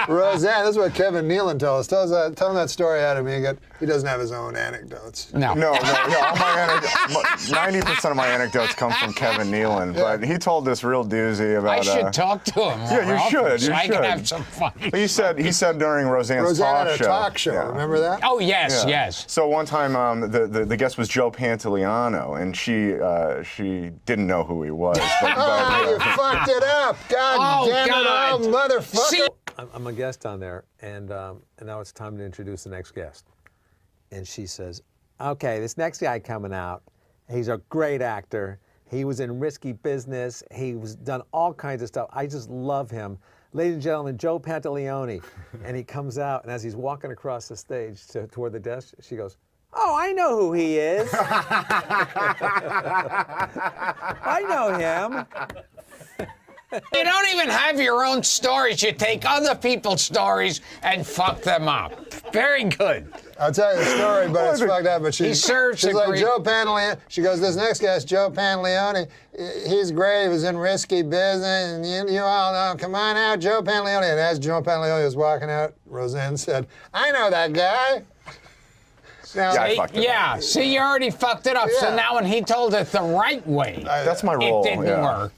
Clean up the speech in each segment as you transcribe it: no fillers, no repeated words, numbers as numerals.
Roseanne, this is what Kevin Nealon tells us. Tell him that story, Adam. He doesn't have his own anecdotes. No. No. All my 90% of my anecdotes come from Kevin Nealon, but he told this real doozy about. I should talk to him more Yeah, you often should. so You I should. can have some fun. He said during Roseanne's Roseanne had a talk show. talk show. Yeah. Remember that? Oh, yes, Yeah. yes. So one time, the guest was Joe Pantoliano, and she didn't know who he was. You fucked it up! God damn it! God. Oh, motherfucker! See? I'm a guest on there, and now it's time to introduce the next guest. And she says, okay, this next guy coming out, he's a great actor. He was in Risky Business. He was done all kinds of stuff. I just love him. Ladies and gentlemen, Joe Pantoliano. And he comes out, and as he's walking across the stage toward the desk, she goes, oh, I know who he is. I know him. You don't even have your own stories. You take other people's stories and fuck them up. Very good. I'll tell you the story, but it's fucked up. But she's like Joe Pantoliano. She goes, this next guy's Joe Pantoliano. He's great. He was in Risky Business, and you all know. Come on out, Joe Pantoliano. And as Joe Pantoliano was walking out, Roseanne said, I know that guy. Now, Yeah, I fucked it up. See, you already fucked it up. Yeah. So now when he told it the right way, That's my role. it didn't yeah. work.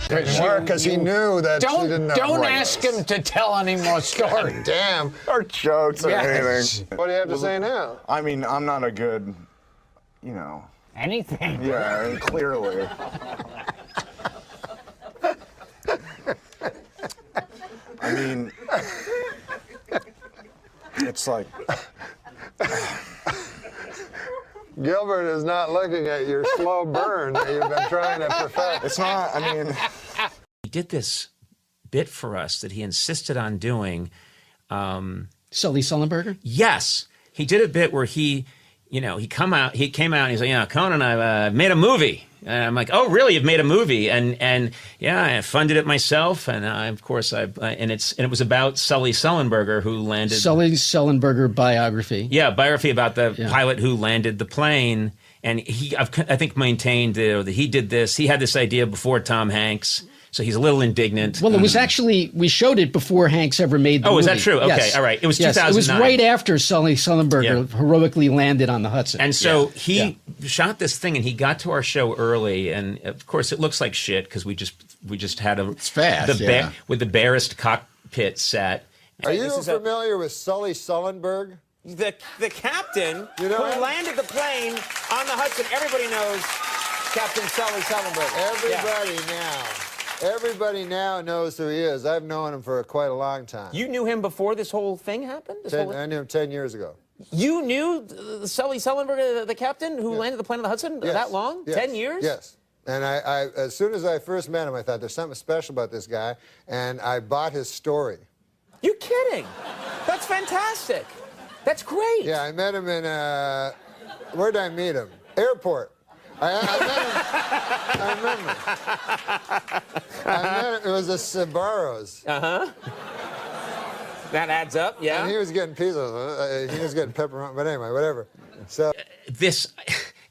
didn't work because he knew that she didn't know. Don't ask him to tell any more stories. Damn. Or jokes or anything. What do you have to say now? I mean, I'm not a good, Anything. Yeah, clearly. I mean, it's like. Gilbert is not looking at your slow burn that you've been trying to perfect. It's not, I mean. He did this bit for us that he insisted on doing. Sully Sullenberger? Yes. He did a bit where he came out and he's like, yeah, Conan, I made a movie. And I'm like, oh, really? You've made a movie? And yeah, I funded it myself. And it was about Sully Sullenberger, who landed. Sully Sullenberger biography. Yeah, biography about the pilot who landed the plane. And I think maintained that he did this. He had this idea before Tom Hanks. So he's a little indignant. Well, it was actually, we showed it before Hanks ever made the movie. Oh, is that true? Okay, yes. all right. It was 2009. It was right after Sully Sullenberger heroically landed on the Hudson. And so he shot this thing, and he got to our show early, and of course it looks like shit because we just had It's fast, with the barest cockpit set. Are you familiar with Sully Sullenberg? The captain You know who him? landed the plane on the Hudson. Everybody knows Captain Sully Sullenberger. Everybody now knows who he is. I've known him for quite a long time. You knew him before this whole thing happened? I knew him 10 years ago. You knew Sully Sullenberger, the captain who landed the plane on the Hudson that long? Yes. 10 years? Yes. And I, as soon as I first met him, I thought there's something special about this guy, and I bought his story. You kidding? That's fantastic. That's great. Yeah, I met him in, where did I meet him? Airport. I met him. It was the Sbarros. That adds up, yeah. And he was getting pizzas. He was getting pepperoni, but anyway, whatever. So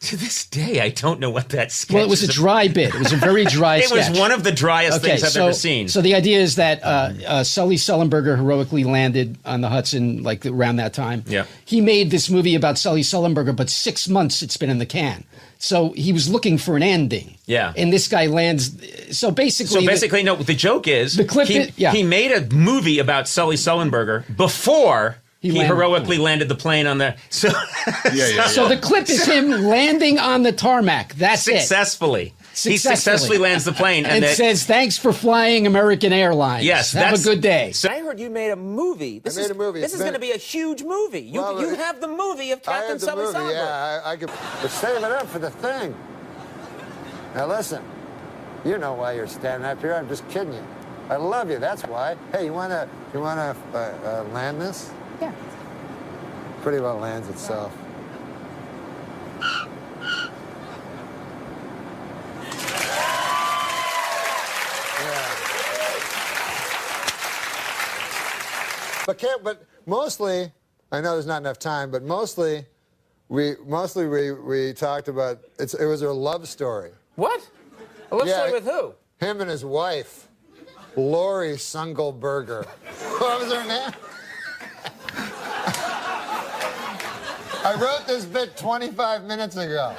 To this day, I don't know what that sketch is. Well, it was a dry bit. It was a very dry sketch. It was one of the driest things I've ever seen. So the idea is that Sully Sullenberger heroically landed on the Hudson like around that time. Yeah. He made this movie about Sully Sullenberger, but 6 months it's been in the can. So he was looking for an ending. Yeah. And this guy lands. So basically, no. The joke is the clip. He made a movie about Sully Sullenberger before he heroically landed the plane on the. So So the clip is him landing on the tarmac. That's successfully. He successfully lands the plane and says, "Thanks for flying American Airlines. Yes, have a good day." So I heard you made a movie. This is going to be a huge movie. You have the movie of Captain Sully Sullenberger. Yeah, I could. But save it up for the thing. Now listen, you know why you're standing up here. I'm just kidding you. I love you. That's why. Hey, you wanna land this? Yeah. Pretty well lands itself. But mostly, I know there's not enough time, but mostly we talked about it was a love story. What? A love story with who? Him and his wife, Lori Sungelberger. What was her name? I wrote this bit 25 minutes ago.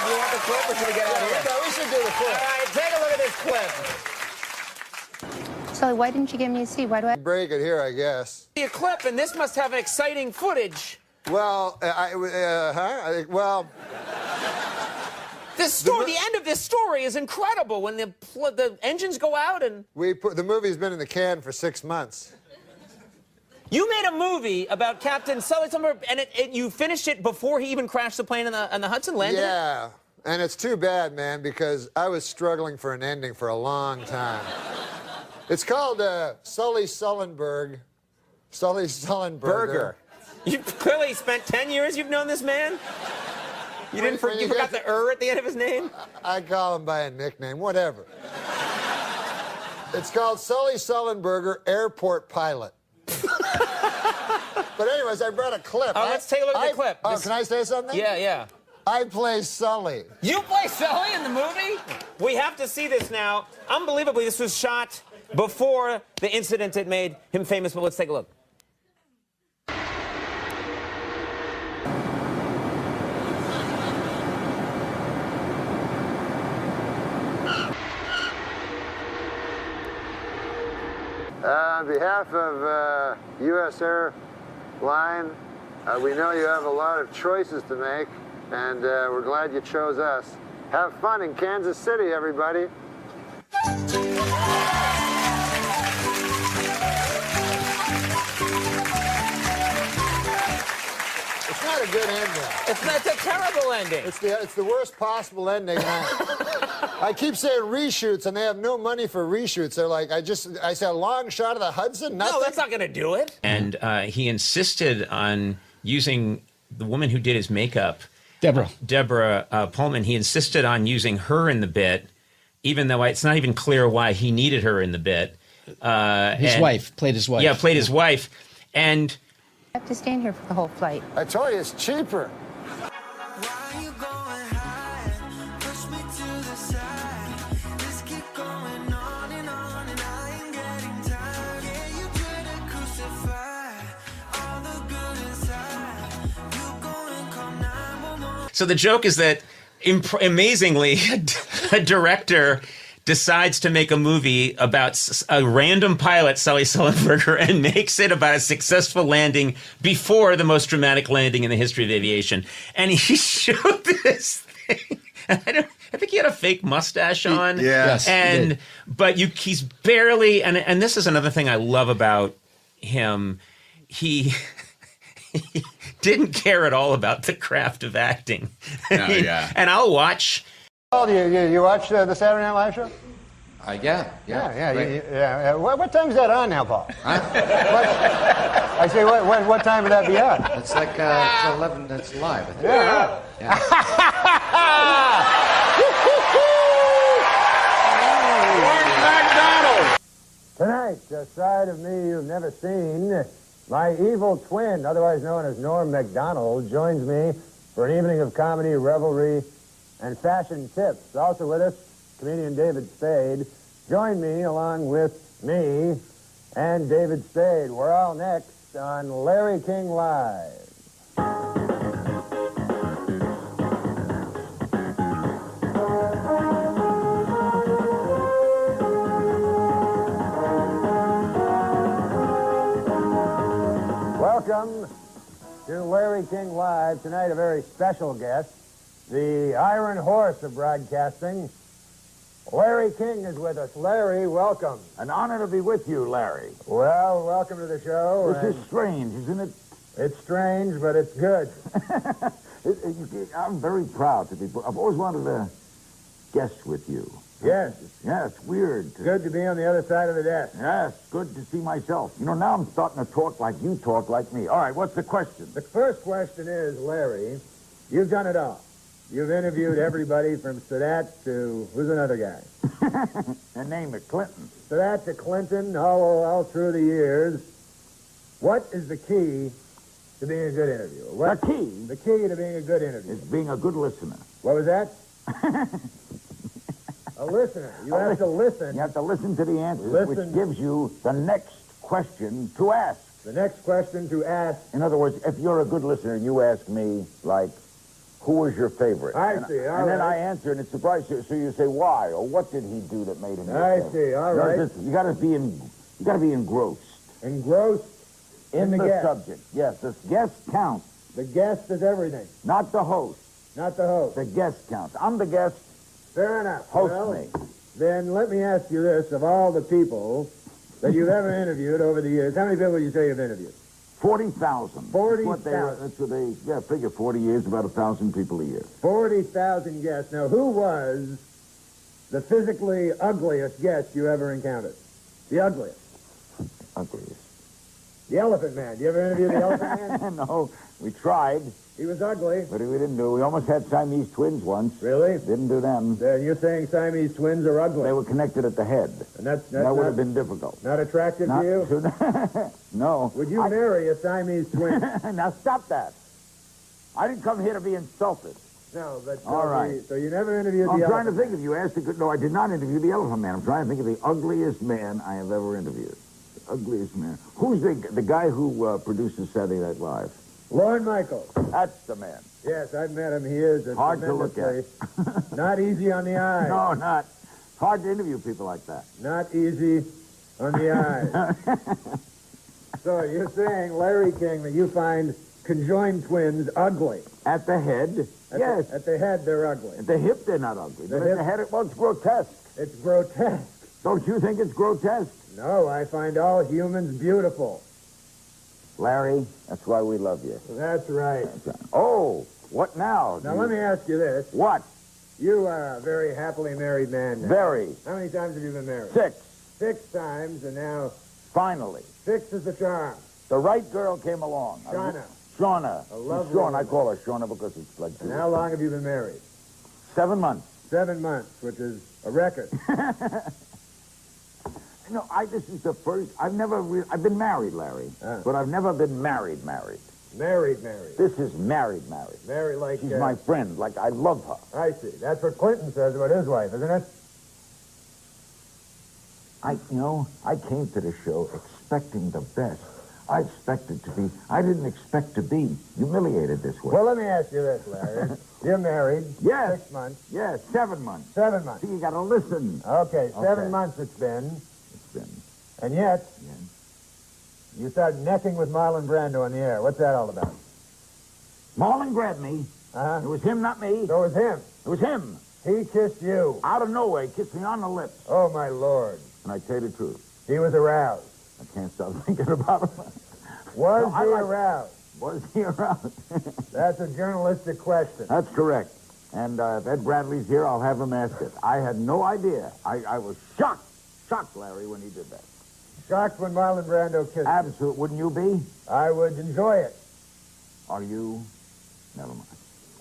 You want the clip or should we get out of here? No, we should do the clip. All right, take a look at this clip. Sully, why didn't you give me a seat? Why do I Break it here, I guess. See a clip, and this must have exciting footage. Well, well. This story, the end of this story is incredible. When the engines go out and The movie's been in the can for 6 months. you made a movie about Captain Sully Sullenberger, and you finished it before he even crashed the plane on the Hudson, landed it? Yeah, and it's too bad, man, because I was struggling for an ending for a long time. It's called Sully Sullenberger. Sully Sullenberger. Burger. You clearly spent 10 years you've known this man? You didn't you forgot the at the end of his name? I call him by a nickname, whatever. It's called Sully Sullenberger, Airport Pilot. But anyways, I brought a clip. Oh, let's take a look at the clip. Oh, can I say something? Yeah, yeah. I play Sully. You play Sully in the movie? We have to see this now. Unbelievably, this was shot before the incident that made him famous, but let's take a look. On behalf of U.S. Airline, we know you have a lot of choices to make, and we're glad you chose us. Have fun in Kansas City, everybody. It's not a good ending. It's a terrible ending. It's the worst possible ending. I keep saying reshoots, and they have no money for reshoots. They're like, I said a long shot of the Hudson. Nothing. No, that's not going to do it. And he insisted on using the woman who did his makeup, Deborah Pullman. He insisted on using her in the bit, even though it's not even clear why he needed her in the bit. His wife played his wife. Yeah, played his wife. And I have to stand here for the whole flight? I told you it's cheaper. so the joke is that, amazingly, a director decides to make a movie about a random pilot, Sully Sullenberger, and makes it about a successful landing before the most dramatic landing in the history of aviation. And he showed this thing. I think he had a fake mustache on. Yes. And but he's barely, and this is another thing I love about him. He didn't care at all about the craft of acting. Yeah. And I'll watch. Oh, you watch the Saturday Night Live show? Yeah. What time's that on now, Paul? Huh? I say, what time would that be on? It's like it's 11. It's live. I think. Yeah. Norm-Macdonald. Tonight, a side of me you've never seen. My evil twin, otherwise known as Norm-Macdonald, joins me for an evening of comedy, revelry, and fashion tips. Also with us, comedian David Spade. Join me along with me and David Spade. We're all next on Larry King Live. Welcome to Larry King Live. Tonight, a very special guest, the Iron Horse of broadcasting. Larry King is with us. Larry, welcome. An honor to be with you, Larry. Well, welcome to the show. This is strange, isn't it? It's strange, but it's good. I'm very proud to be. I've always wanted to guest with you. Yes. Yeah, it's weird. Good to be on the other side of the desk. Yes, good to see myself. You know, now I'm starting to talk like you talk like me. All right, what's the question? The first question is, Larry, you've done it all. You've interviewed everybody from Sadat to, who's another guy? And name it Clinton. Sadat to Clinton, all through the years. What is the key to being a good interviewer? The key? The key to being a good interviewer. Is being a good listener. What was that? A listener. You have to listen. You have to listen to the answers, Listen. which gives you the next question to ask. The next question to ask. In other words, if you're a good listener, you ask me, like, who was your favorite? I and, see, all and then right. I answer, and it surprises you. So you say, why? Or what did he do that made him your I favorite? see, all You know, right. You gotta be engrossed. Engrossed in the guest. subject. Yes, the guest counts. The guest is everything. Not the host. Not the host. The guest counts. I'm the guest. Fair enough. Host Well, me. Then let me ask you this. Of all the people that you've ever interviewed over the years, how many people would you say you've interviewed? 40,000. 40,000. That's what they figure 40 years, about 1,000 people a year. 40,000 guests. Now, who was the physically ugliest guest you ever encountered? The ugliest. Ugliest. The Elephant Man. You ever interview the Elephant Man? No, we tried, He was ugly. but we didn't do. We almost had Siamese twins once. Really? Didn't do them. You're saying Siamese twins are ugly. They were connected at the head. And that's That would not, have been difficult. not attractive Not to you? No. Would you marry a Siamese twin? Now stop that. I didn't come here to be insulted. No, but... All right. So you never interviewed I'm the trying to Elephant think if you asked a good... No, I did not interview the Elephant Man. I'm trying to think of the ugliest man I have ever interviewed. The ugliest man. Who's the guy who produces Saturday Night Live? Lorne Michaels. That's the man. Yes, I've met him. He is a Hard to look at. tremendously- Not easy on the eye. No, not. It's hard to interview people like that. Not easy on the eye. So you're saying, Larry King, that you find conjoined twins ugly. At the head, yes. At the head, they're ugly. At the hip, they're not ugly. The But at the hip- head, well, it's grotesque. It's grotesque. Don't you think it's grotesque? No, I find all humans beautiful. Larry, that's why we love you. That's right. Oh, what now? Now, let me ask you this. What? You are a very happily married man now. Very. How many times have you been married? 6. 6 times, and now Finally. 6 is the charm. The right girl came along. Shauna. Shauna. A lovely Shauna. I woman. call her Shauna because it's like... And how long have you been married? 7 months. 7 months, which is a record. No, this is the first... I've I've been married, Larry, but I've never been married. Married. This is married. Married like... She's my friend. Like, I love her. I see. That's what Clinton says about his wife, isn't it? I came to the show expecting the best. I didn't expect to be humiliated this way. Well, let me ask you this, Larry. You're married. Yes. 6 months. Yes, 7 months. 7 months. See, you gotta listen. Okay, 7 Okay. months it's been. It's been... And yet, you started necking with Marlon Brando on the air. What's that all about? Marlon grabbed me. Uh-huh. It was him, not me. So it was him. It was him. He kissed you. Out of nowhere, he kissed me on the lips. Oh, my Lord. And I tell you the truth, He was aroused. I can't stop thinking about him. Was No, I he like- aroused? Was he around? That's a journalistic question. That's correct. And if Ed Bradley's here, I'll have him ask it. I had no idea. I was shocked, Larry, when he did that. Shocked when Marlon Brando kissed you. Absolute. Wouldn't you be? I would enjoy it. Are you? Never mind.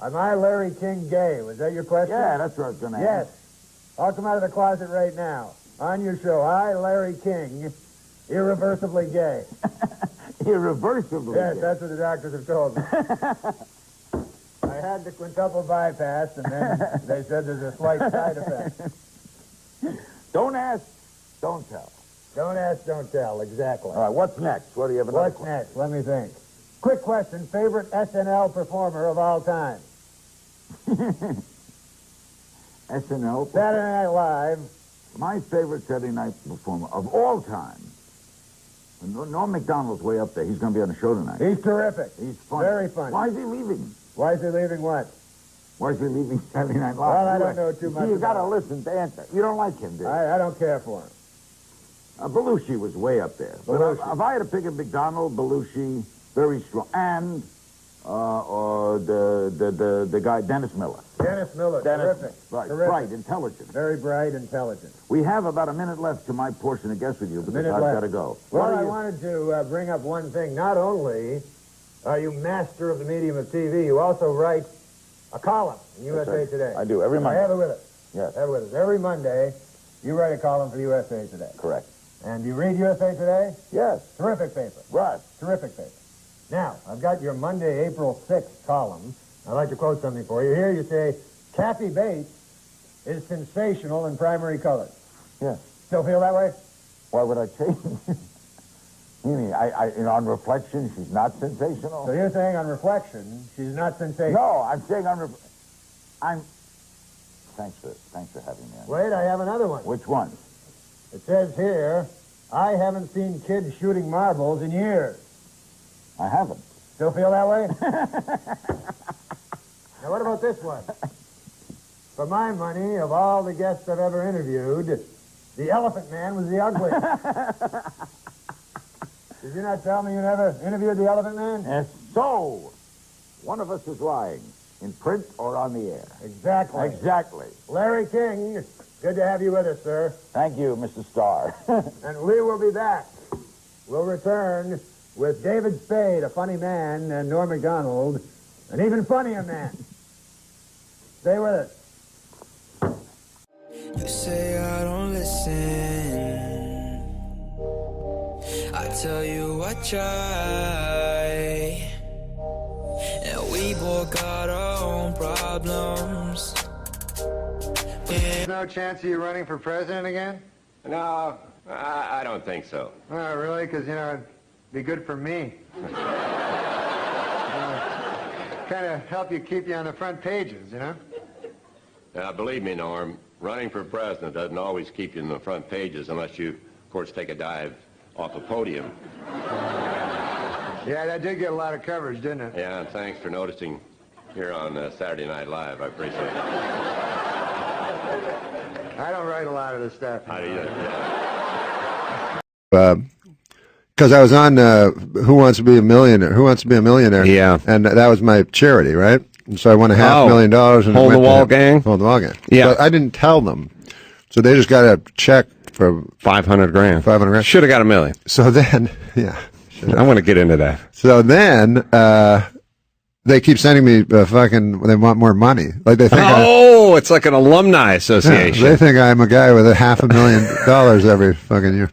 Am I Larry King gay? Was that your question? Yeah, that's what I was going to Yes. ask. I'll come out of the closet right now. On your show, I, Larry King, irreversibly gay. Irreversibly. Yes, gay. that's what the doctors have told me. I had the quintuple bypass, and then they said there's a slight side effect. Don't ask, don't tell. Don't ask, don't tell. Exactly. All right, what's next? What do you have another What's next? Let me think. Quick question. Favorite SNL performer of all time? SNL? Saturday Night Live. My favorite Saturday night performer of all time. Norm-Macdonald's way up there. He's going to be on the show tonight. He's terrific. He's funny. Very funny. Why is he leaving? Why is he leaving what? Why is he leaving Saturday Night Live? Well, I don't know too much You got to about it. listen to answer. You don't like him, do you? I don't care for him. Belushi was way up there. But Belushi. if I had to pick a McDonald, Belushi, very strong. And the guy, Dennis Miller. Dennis Miller. Terrific. Right, Terrific. bright, intelligent. Very bright, intelligent. We have about a minute left to my portion of guest with you because Minute I've left. got to go. Well, What I do you- wanted to bring up one thing. Not only are you master of the medium of TV, you also write a column in USA Today. I do, every I Monday. have it with us. Yes. Have it with us. Every Monday, you write a column for USA Today. Correct. And you read USA Today? Yes. Terrific paper. Right. Terrific paper. Now, I've got your Monday, April 6th column. I'd like to quote something for you. Here you say, Kathy Bates is sensational in primary colors. Yes. Still feel that way? Why would I change? You mean, on reflection, she's not sensational? So you're saying on reflection, she's not sensational? No, I'm saying Thanks for having me on. Wait, I have another one. Which one? It says here, I haven't seen kids shooting marbles in years. I haven't. Still feel that way? Now, what about this one? For my money, of all the guests I've ever interviewed, the Elephant Man was the ugliest. Did you not tell me you never interviewed the Elephant Man? And so, one of us is lying, in print or on the air. Exactly. Exactly. Larry King, good to have you with us, sir. Thank you, Mr. Starr. And we will be back. We'll return with David Spade, a funny man, and Norm Macdonald, an even funnier man. Stay with us. You say I don't listen. I tell you I try. And we both got our own problems. There's no chance of you running for president again? No, I don't think so. Oh, really? Because, it'd be good for me. Kind of help you keep you on the front pages, Now, believe me, Norm, running for president doesn't always keep you in the front pages unless you, of course, take a dive off a podium. Yeah, that did get a lot of coverage, didn't it? Yeah, and thanks for noticing here on Saturday Night Live. I appreciate it. I don't write a lot of this stuff. How do you? Because I was on Who Wants to Be a Millionaire? Who Wants to Be a Millionaire? Yeah. And that was my charity, right? And so I won $500,000. And Hold the Wall gang? Hold the Wall gang. Yeah. But I didn't tell them. So they just got a check for $500,000. $500,000. Should have got $1 million. So then, yeah. I want to get into that. So then, they keep sending me they want more money. Like they think it's like an alumni association. Yeah, they think I'm a guy with $500,000 every fucking year.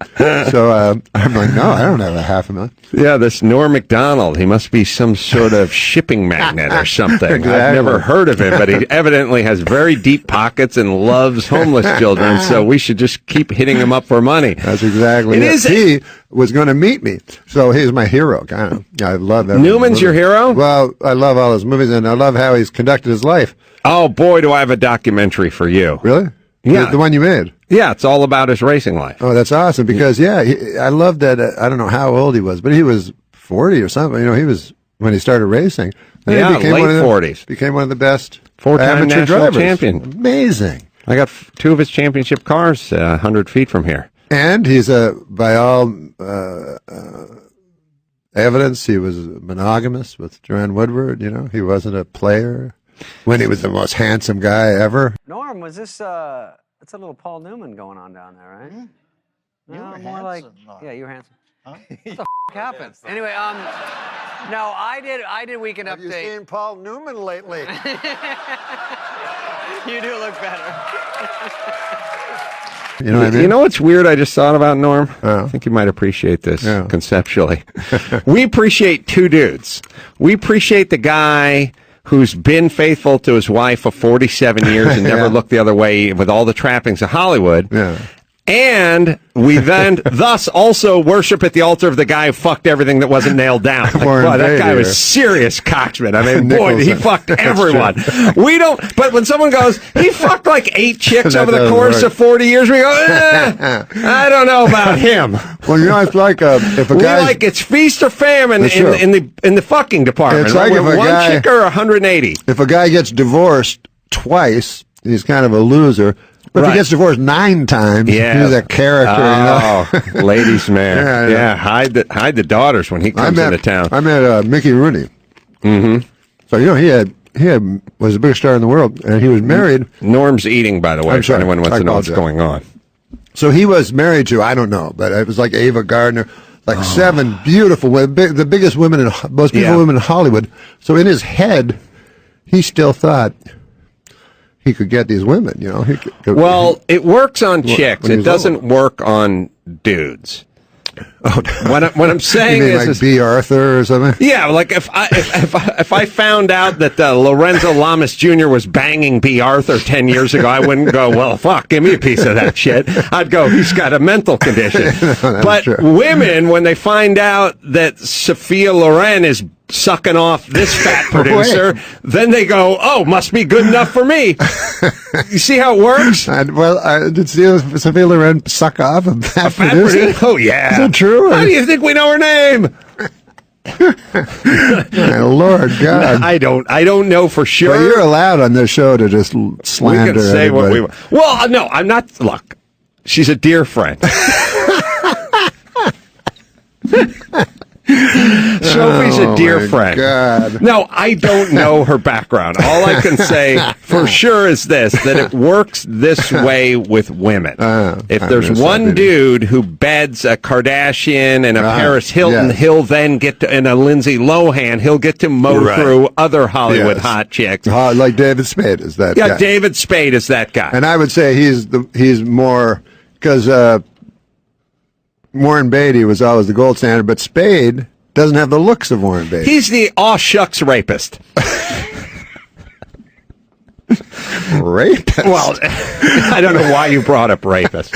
So I'm like, no, I don't have $500,000. Yeah, this Norm Macdonald, he must be some sort of shipping magnate or something. Exactly. I've never heard of him, but he evidently has very deep pockets and loves homeless children, so we should just keep hitting him up for money. That's exactly it. He was going to meet me, so he's my hero, kind of. I love that. Newman's your hero? Well, I love all his movies, and I love how he's conducted his life. Oh, boy, do I have a documentary for you. Really? Yeah. The one you made? Yeah, it's all about his racing life. Oh, that's awesome, because, I love that. I don't know how old he was, but he was 40 or something. He was, when he started racing. Yeah, late 40s. Became one of the best four-time amateur national drivers. champion. Amazing. I got 2 of his championship cars 100 feet from here. And he's by all evidence, he was monogamous with Joanne Woodward. He wasn't a player when he was the most handsome guy ever. Norm, was this? It's a little Paul Newman going on down there, right? You No, were more handsome, like Norm. yeah, you were handsome. Huh? What the happened? Anyway, no, I did Weekend Have Update. you seen Paul Newman lately? You do look better. You know what I mean? You know what's weird I just thought about, Norm? I think you might appreciate this conceptually. We appreciate 2 dudes. We appreciate the guy who's been faithful to his wife for 47 years and never looked the other way with all the trappings of Hollywood. Yeah. And we then thus also worship at the altar of the guy who fucked everything that wasn't nailed down. Like, boy, that guy was serious cocksman. I mean, boy, he fucked everyone. We don't, but when someone goes, he fucked like 8 chicks over the course of 40 years, we go, I don't know about him. Well, it's like if a guy, it's feast or famine in the fucking department. It's like if a one guy, chick or 180. If a guy gets divorced twice, he's kind of a loser. But if he gets divorced 9 times, he's a character. Oh, ladies' man. Yeah, hide the daughters when he comes into town. I met Mickey Rooney. Mm-hmm. So he was the biggest star in the world, and he was married. Norm's eating, by the way. If anyone wants to know what's going on. So he was married to, I don't know, but it was like Ava Gardner, like 7 beautiful women, the biggest women, most beautiful women in Hollywood. So in his head, he still thought he could get these women, you know. Well, it works on chicks. It doesn't work on dudes. Oh, what I'm saying you mean is like B. Arthur or something? Yeah, like if I found out that Lorenzo Lamas Jr. was banging B. Arthur 10 years ago, I wouldn't go, well, fuck, give me a piece of that shit. I'd go, he's got a mental condition. No, but true. Women, when they find out that Sophia Loren is sucking off this fat producer, then they go, oh, must be good enough for me. You see how it works? Did Sophia Loren suck off a fat producer? Oh, yeah. Is that true? How do you think we know her name? My Lord God. I don't know for sure. But you're allowed on this show to just slander We can say everybody. what we want. Well, no, I'm not. Look, she's a dear friend. Sophie's a dear friend. God. No, I don't know her background. All I can say for sure is this, that it works this way with women. If there's one dude who beds a Kardashian and a Paris Hilton, he'll then get to, and a Lindsay Lohan, he'll get to mow through other Hollywood hot chicks. Like David Spade is that guy. Yeah, David Spade is that guy. And I would say he's more, because Warren Beatty was always the gold standard, but Spade doesn't have the looks of Warren Beatty. He's the aw shucks rapist. Rapist? Well, I don't know why you brought up rapist.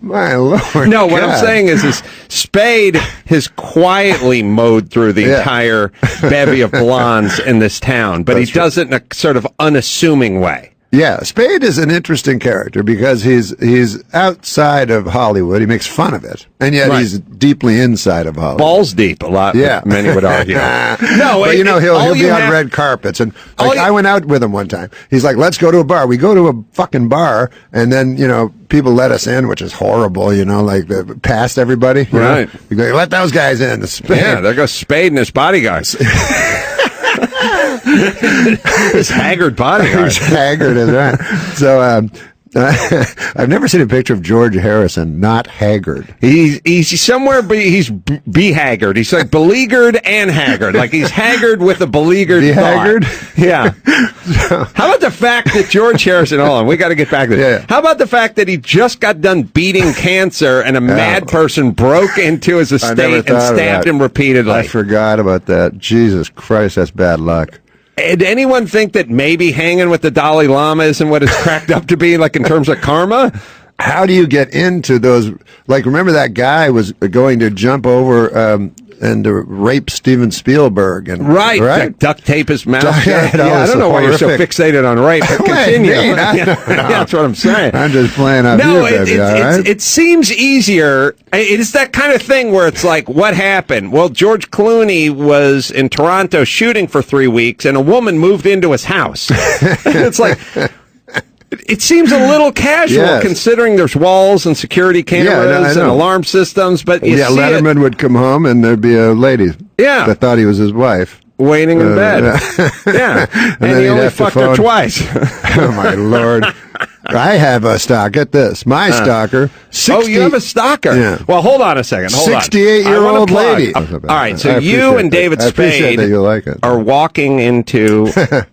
My Lord. No, what God. I'm saying is Spade has quietly mowed through the entire bevy of blondes in this town, but he does it in a sort of unassuming way. Yeah, Spade is an interesting character because he's outside of Hollywood. He makes fun of it, and yet he's deeply inside of Hollywood. Balls deep, a lot. Yeah, many would argue. No, but he'll be on red carpets, and I went out with him one time. He's like, "Let's go to a bar." We go to a fucking bar, and then people let us in, which is horrible. Like past everybody. Right. You go, let those guys in. Yeah, there goes Spade and his bodyguards. His haggard bodyguard. He's haggard as right. So I've never seen a picture of George Harrison not haggard. He's somewhere, but he's be-haggard. He's like beleaguered and haggard. Like he's haggard with a beleaguered haggard. Yeah. How about the fact that George Harrison, hold on, we got to get back to this. Yeah. How about the fact that he just got done beating cancer and a mad person broke into his estate and stabbed him repeatedly? I forgot about that. Jesus Christ, that's bad luck. Did anyone think that maybe hanging with the Dalai Lama isn't what it's cracked up to be, like in terms of karma? How do you get into those? Like, remember that guy was going to jump over and to rape Steven Spielberg, and right? Duct tape his mouth. I don't know why you're so fixated on rape. But continue. That's what I'm saying. I'm just playing out here, baby. It seems easier. It's that kind of thing where it's like, what happened? Well, George Clooney was in Toronto shooting for 3 weeks, and a woman moved into his house. It's like, it seems a little casual considering there's walls and security cameras and alarm systems. But Letterman would come home and there'd be a lady that thought he was his wife. Waiting in bed. And he only fucked her twice. Oh, my Lord. I have a stalker. Get this. My stalker. Oh, you have a stalker? Yeah. Well, hold on a second. 68-year-old lady. All right, so you and David Spade are walking into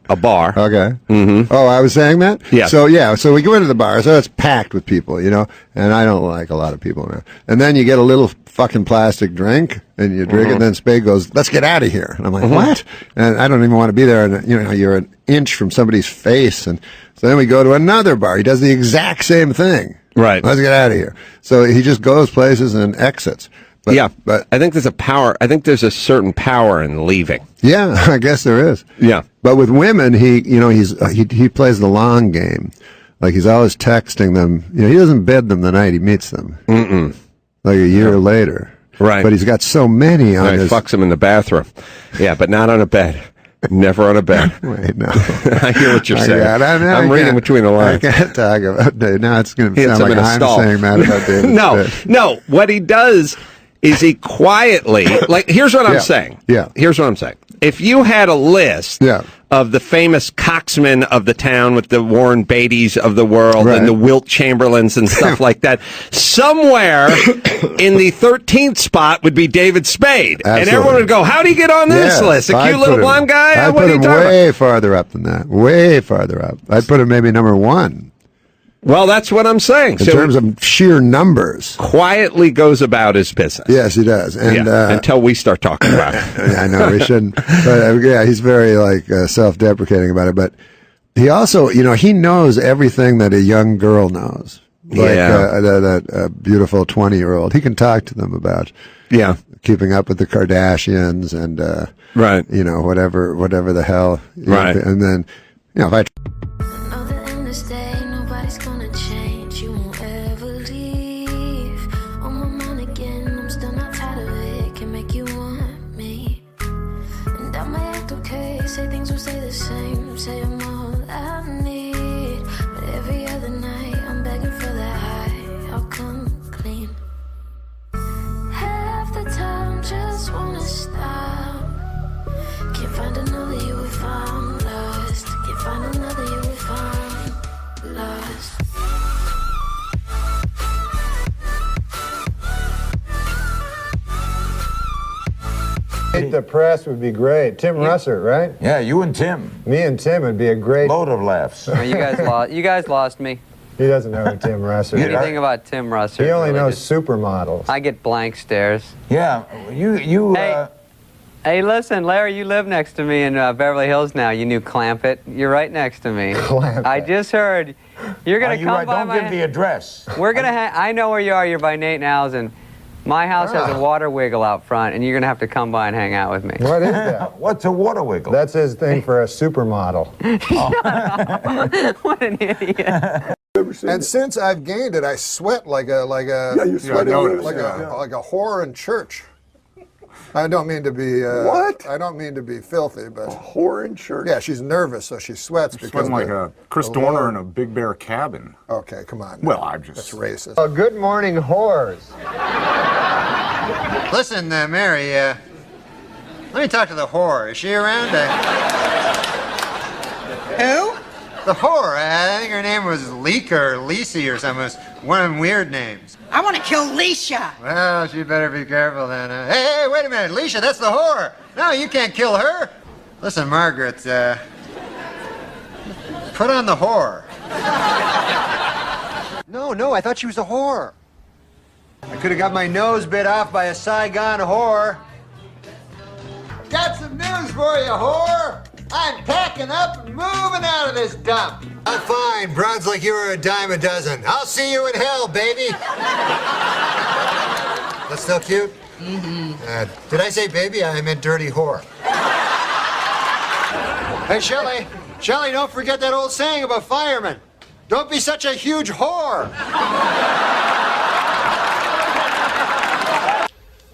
a bar. Okay. Mm-hmm. Oh, I was saying that? Yeah. So we go into the bar. So it's packed with people, and I don't like a lot of people around. And then you get a little fucking plastic drink, and you drink it, and then Spade goes, let's get out of here. And I'm like, what? And I don't even want to be there. And, you're an inch from somebody's face. And so then we go to another bar. He does the exact same thing. Right. Let's get out of here. So he just goes places and exits. But I think there's a power. I think there's a certain power in leaving. Yeah, I guess there is. Yeah. But with women, he plays the long game. Like he's always texting them. He doesn't bed them the night he meets them. Mm-mm. Like a year later. Right. But he's got so many on his... He fucks them in the bathroom. Yeah, but not on a bed. Never on a bed. Wait, no. I hear what you're saying. I'm reading between the lines. I can't talk about Dave. Now it's going to sound like I'm saying that about David. No. What he does is he quietly... Like, here's what I'm saying. Yeah. Here's what I'm saying. If you had a list of the famous coxmen of the town with the Warren Beattys of the world and the Wilt Chamberlains and stuff like that. Somewhere in the 13th spot would be David Spade. Absolutely. And everyone would go, how do you get on this list? A cute little blonde guy? I'd What put are you him talking about? way farther up than that. Way farther up. I'd put him maybe number 1. Well, that's what I'm saying. In terms of sheer numbers. Quietly goes about his business. Yes, he does. And until we start talking about it. I know we shouldn't. But yeah, he's very self-deprecating about it. But he also, he knows everything that a young girl knows. Like that beautiful 20-year-old. He can talk to them about keeping up with the Kardashians and whatever the hell. Right. And then, if I Nobody's gonna change, you won't ever leave. On my mind again, I'm still not tired of it. Can make you want me. And I might act okay, say things will stay the same. Say I'm all I need. But every other night, I'm begging for that high. I'll come clean. Half the time, just wanna stop. Can't find another you if I'm lost. Can't find another you if I'm lost. The press would be great. Tim Russert, right? Yeah, you and Tim. Me and Tim would be a great load of laughs. You guys lost me. He doesn't know who Tim Russert is. Anything about Tim Russert? He only really knows just- supermodels. I get blank stares. Yeah, you. Hey, listen, Larry, you live next to me in Beverly Hills now. You knew Clampett. You're right next to me. Clampett. I just heard you're gonna come by Don't give the address. We're gonna. I know where you are. You're by Nate Now's, and my house has a water wiggle out front, and you're gonna have to come by and hang out with me. What is that? What's a water wiggle? That's his thing for a supermodel. What an idiot. And since I've gained it, I sweat like a you sweat like a whore in church. I don't mean to be what? I don't mean to be filthy, but whore in church. Yeah, she's nervous, so she sweats because Sweating like a Chris Dorner in a Big Bear cabin. Okay, come on. Well, I'm just that's racist. Oh, good morning, whores. Listen, Mary, let me talk to the whore. Is she around? Who? The whore. I think her name was Leek or Lisi or something. It was one of them weird names. I want to kill Leisha. Well, she better be careful then. Hey, wait a minute. Leisha, that's the whore. No, you can't kill her. Listen, Margaret, put on the whore. No, I thought she was a whore. I could have got my nose bit off by a Saigon whore. Got some news for you, whore. I'm packing up and moving out of this dump. I'm fine. Bronze like you were a dime a dozen. I'll see you in hell, baby. That's still cute? Mm-hmm. Did I say baby? I meant dirty whore. Hey, Shelley, don't forget that old saying about firemen. Don't be such a huge whore.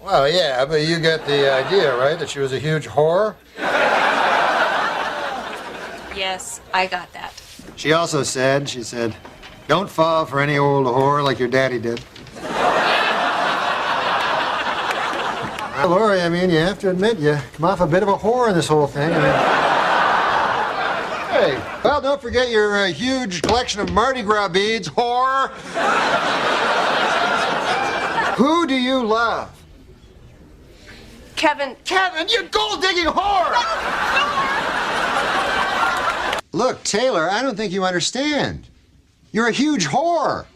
Well, yeah, but you get the idea, right? That she was a huge whore? Yes, I got that. She also said, don't fall for any old whore like your daddy did. Well, Lori, I mean, you have to admit, you come off a bit of a whore in this whole thing. Hey, well, don't forget your huge collection of Mardi Gras beads, whore. Who do you love? Kevin, you gold-digging whore! Look, Taylor, I don't think you understand. You're a huge whore.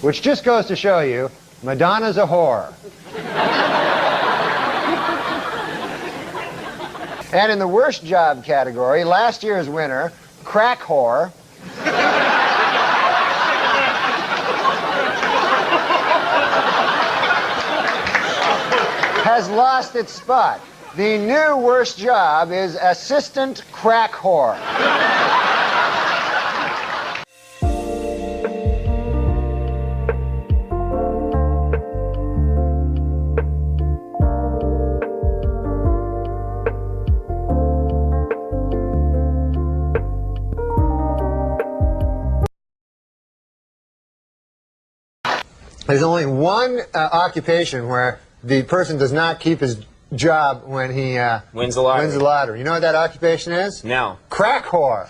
Which just goes to show you, Madonna's a whore. And in the worst job category, last year's winner, crack whore, has lost its spot. The new worst job is assistant crack whore. There's only one occupation where the person does not keep his job when he wins the lottery. Wins the lottery. You know what that occupation is? No. Crack whore.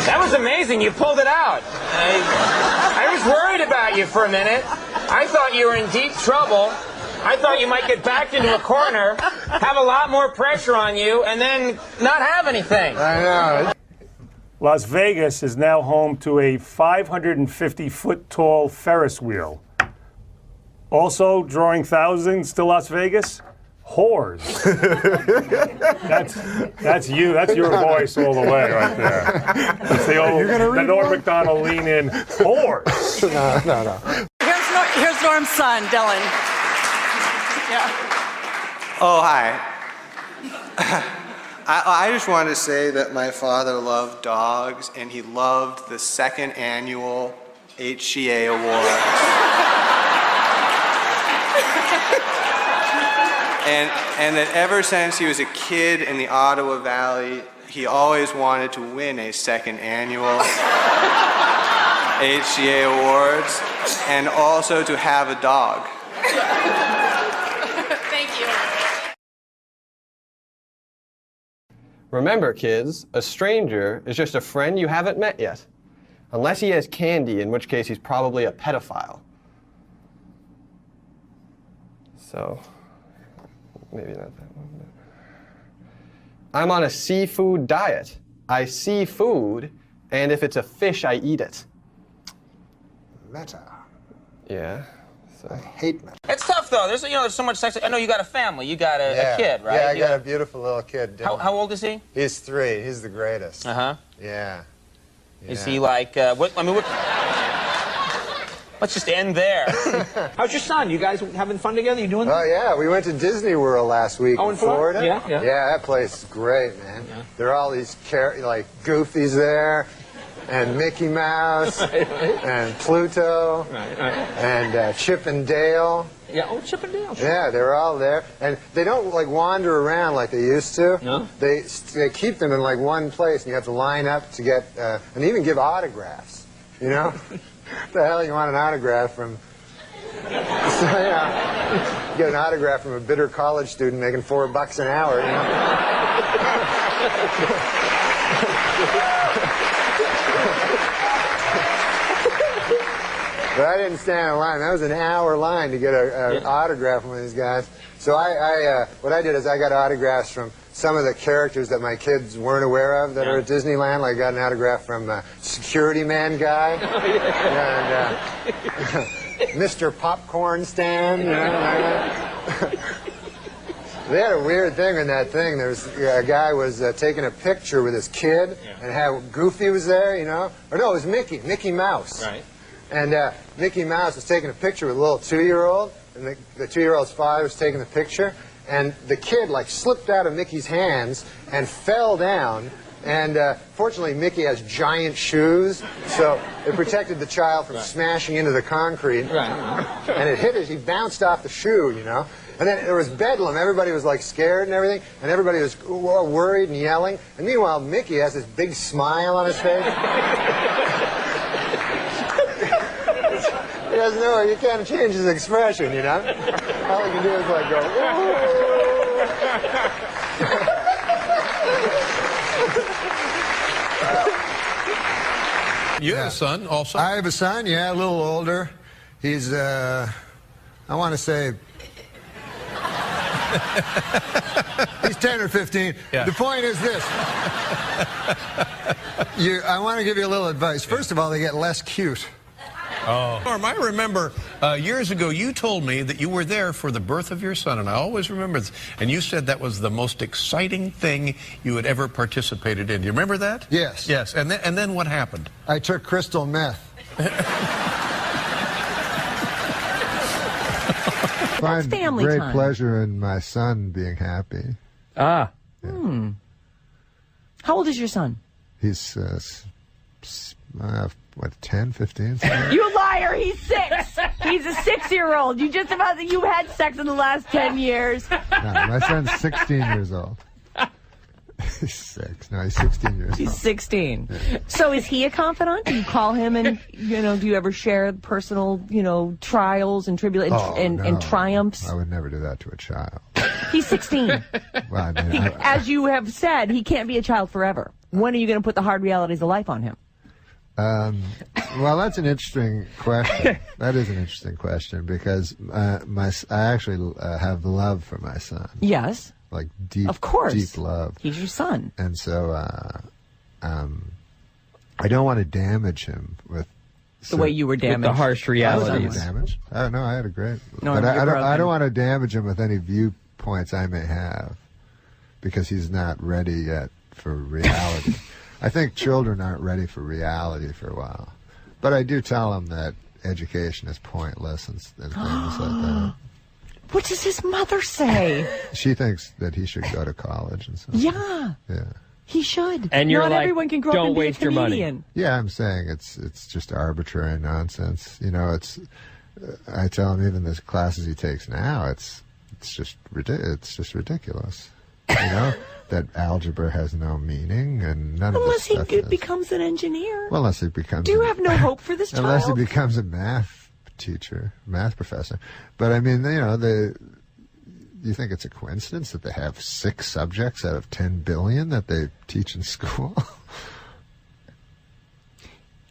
That was amazing. You pulled it out. I was worried about you for a minute. I thought you were in deep trouble. I thought you might get backed into a corner, have a lot more pressure on you, and then not have anything. I know. Las Vegas is now home to a 550-foot-tall Ferris wheel. Also drawing thousands to Las Vegas, whores. That's you. That's your voice all the way right there. That's the old, the Norm-Macdonald lean in, whores. No. Here's Norm's son, Dylan. Yeah. Oh, hi. I just wanted to say that my father loved dogs, and he loved the second annual HCA Award. and that ever since he was a kid in the Ottawa Valley, he always wanted to win a second annual HCA Awards, and also to have a dog. Thank you. Remember, kids, a stranger is just a friend you haven't met yet. Unless he has candy, in which case he's probably a pedophile. So, maybe not that one. But... I'm on a seafood diet. I see food, and if it's a fish, I eat it. Meta. Yeah. So. I hate meta. It's tough, though. There's so much sex. I know you got a family. You got a kid, right? Yeah, I got a beautiful little kid. How old is he? He's 3. He's the greatest. Uh-huh. Yeah. Is he like, let's just end there. How's your son? You guys having fun together? You doing? Oh, yeah. We went to Disney World last week in Florida. Yeah. Yeah, that place is great, man. Yeah. There are all these, Goofy's there, and Mickey Mouse, and Pluto, and Chip and Dale. Yeah, oh, Chip and Dale. Sure. Yeah, they're all there. And they don't, wander around like they used to. No? They keep them in, one place, and you have to line up to get, and even give autographs, you know? What the hell you want an autograph from? So, yeah, you get an autograph from a bitter college student making $4 an hour, you know? But I didn't stand in line. That was an hour line to get an autograph from one of these guys. So what I did is I got autographs from some of the characters that my kids weren't aware of that are at Disneyland. Like I got an autograph from Security Man Guy and Mr. Popcorn Stand. You know, they had a weird thing in that thing. There was a guy was taking a picture with his kid, and how Goofy was there. You know, or no, it was Mickey Mouse. Right. And Mickey Mouse was taking a picture with a little 2-year-old, and the 2-year-old's father was taking the picture, and the kid slipped out of Mickey's hands and fell down. And fortunately, Mickey has giant shoes, so it protected the child from smashing into the concrete. Right. And it hit it. He bounced off the shoe, you know. And then there was bedlam. Everybody was scared and everything, and everybody was worried and yelling. And meanwhile, Mickey has this big smile on his face. He doesn't know. You can't change his expression, you know. All he can do is go. You have a son also? I have a son, yeah, a little older. He's, I want to say, he's 10 or 15. Yeah. The point is this. I want to give you a little advice. First of all, they get less cute. Oh. Norm, I remember years ago you told me that you were there for the birth of your son, and I always remember this. And you said that was the most exciting thing you had ever participated in. Do you remember that? Yes. Yes. And then what happened? I took crystal meth. I find great pleasure in my son being happy. Ah. Yeah. How old is your son? He's 10, 15? You liar! He's 6. He's a 6-year-old. You had sex in the last 10 years. No, my son's 16 years old. He's 6. No, he's 16 years old. He's 16. Yeah. So is he a confidant? Do you call him and, do you ever share personal, trials and tribulations and triumphs? I would never do that to a child. He's 16. Well, I mean, as you have said, he can't be a child forever. When are you going to put the hard realities of life on him? Well, that's an interesting question. That is an interesting question because I actually have love for my son. Yes. Like deep, of course. Deep love. He's your son. And so I don't want to damage him with the way you were damaged. With the harsh realities. I was damaged. No, I had a great. No, but I don't want to damage him with any viewpoints I may have because he's not ready yet for reality. I think children aren't ready for reality for a while. But I do tell them that education is pointless and things like that. What does his mother say? She thinks that he should go to college and stuff. Yeah. Yeah. He should. And you're Not like, everyone can grow don't up and be waste a your comedian. money. Yeah, I'm saying it's just arbitrary nonsense. I tell him even the classes he takes now, it's just ridiculous. That algebra has no meaning and none of this stuff. Unless he becomes an engineer. Well, unless he becomes. Do you have no hope for this child? Unless he becomes a math teacher, math professor. But I mean, you think it's a coincidence that they have 6 subjects out of 10 billion that they teach in school?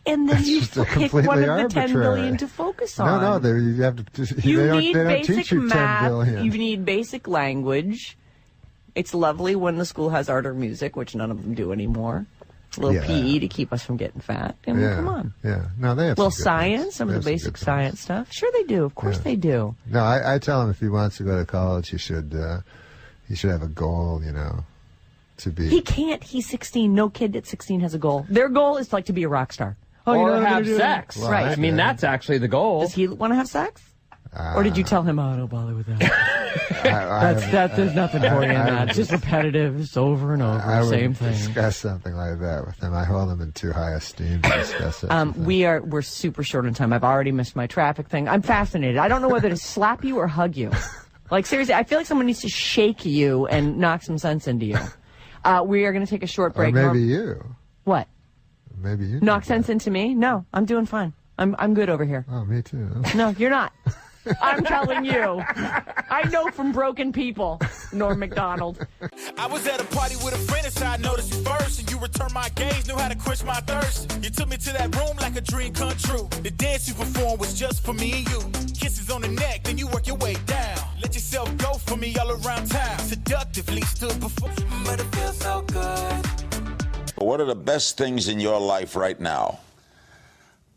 And then you pick one of the 10 billion to focus on. No, you have to. You need they don't basic teach you math. 10 billion. You need basic language. It's lovely when the school has art or music, which none of them do anymore. A little PE to keep us from getting fat. I mean, come on. Yeah. No, they have little some good science, ones. some of the basic science stuff. Sure they do. Of course they do. No, I tell him if he wants to go to college, he should have a goal, to be. He can't. He's 16. No kid at 16 has a goal. Their goal is to be a rock star. Or have sex. Well, right. I mean, that's actually the goal. Does he want to have sex? Or did you tell him, don't bother with that? There's nothing for you in that. It's just repetitive. It's over and over. Same thing. Discuss something like that with him. I hold him in too high esteem to discuss it. We're super short on time. I've already missed my traffic thing. I'm fascinated. I don't know whether to slap you or hug you. Like, seriously, I feel like someone needs to shake you and knock some sense into you. We are going to take a short break. Or maybe you. What? Maybe you. Knock sense into me? No, I'm doing fine. I'm good over here. Oh, me too. No, you're not. I'm telling you. I know from broken people, Norm-Macdonald. I was at a party with a friend and I noticed you first, and you returned my gaze, knew how to quench my thirst. You took me to that room like a dream come true. The dance you performed was just for me and you. Kisses on the neck, then you work your way down. Let yourself go for me all around town. Seductively stood before, but it feels so good. What are the best things in your life right now?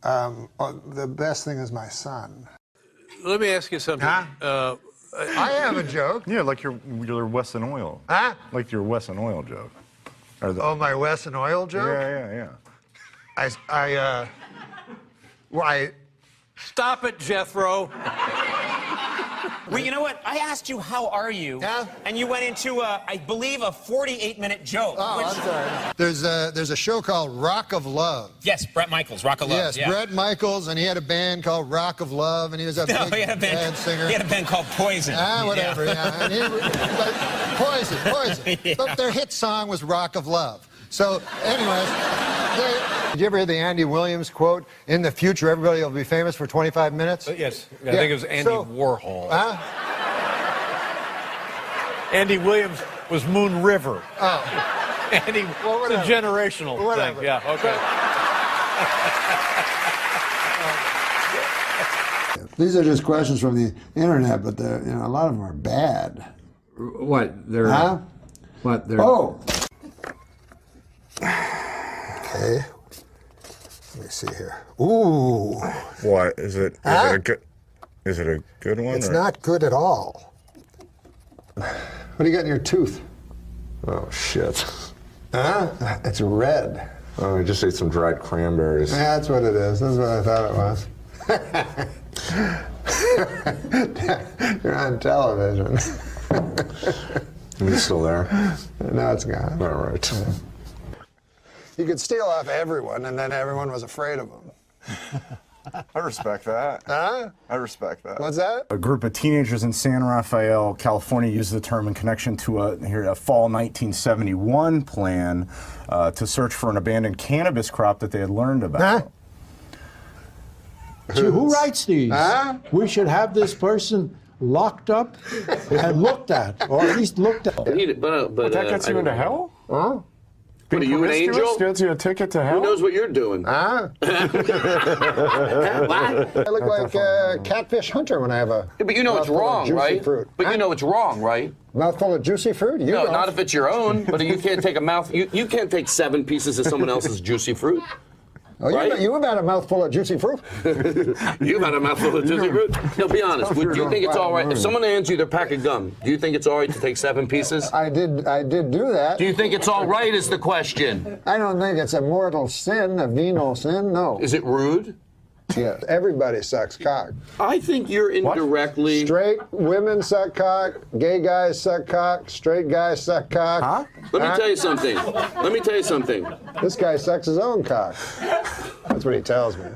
The best thing is my son. Let me ask you something. I have a joke. Yeah, like your Wesson Oil. Huh? Like your Wesson Oil joke. My Wesson Oil joke? Yeah. Stop it, Jethro. Well, you know what? I asked you, how are you? Yeah? And you went into, I believe, a 48-minute joke. Oh, I'm sorry. There's a show called Rock of Love. Yes, Bret Michaels, Rock of Love. Yes, yeah. Bret Michaels, and he had a band called Rock of Love, and he was a big band singer. He had a band called Poison. Whatever, yeah. And Poison. Yeah. But their hit song was Rock of Love. So, anyways, did you ever hear the Andy Williams quote, "In the future, everybody will be famous for 25 minutes"? Yes. I think it was Andy Warhol. Andy Williams was Moon River. Oh. Andy, it's a generational thing. Yeah, okay. These are just questions from the internet, but a lot of them are bad. What? They're... Huh? What? They're... Oh! Okay. Let me see here. Ooh. What is it? Is it a good one? It's not good at all. What do you got in your tooth? Oh shit. Huh? It's red. Oh, I just ate some dried cranberries. Yeah, that's what it is. That's what I thought it was. You're on television. Is it still there? No, it's gone. All right. Yeah. You could steal off everyone, and then everyone was afraid of him. I respect that. Huh? I respect that. What's that? A group of teenagers in San Rafael, California, used the term in connection to a fall 1971 plan to search for an abandoned cannabis crop that they had learned about. Gee, who writes these? Huh? We should have this person locked up and looked at, or at least looked at. But that gets you into hell? Huh? What, are you an angel? Gets you a ticket to hell? Who knows what you're doing? Huh? I look like a catfish hunter when I have a. Yeah, but you know it's wrong, right? Fruit. But you know it's wrong, right? Mouthful of juicy fruit? No, not if it's your own. But you can't take you can't take 7 pieces of someone else's juicy fruit. Oh, right? You've had a mouthful of juicy fruit? You've had a mouthful of juicy fruit? No, be honest. Do you think it's all right? If someone hands you their pack of gum, do you think it's all right to take 7 pieces? I did do that. Do you think it's all right is the question? I don't think it's a mortal sin, a venal sin, no. Is it rude? Yeah, everybody sucks cock. I think you're indirectly... Straight women suck cock, gay guys suck cock, straight guys suck cock. Huh? Let me tell you something. Let me tell you something. This guy sucks his own cock. That's what he tells me.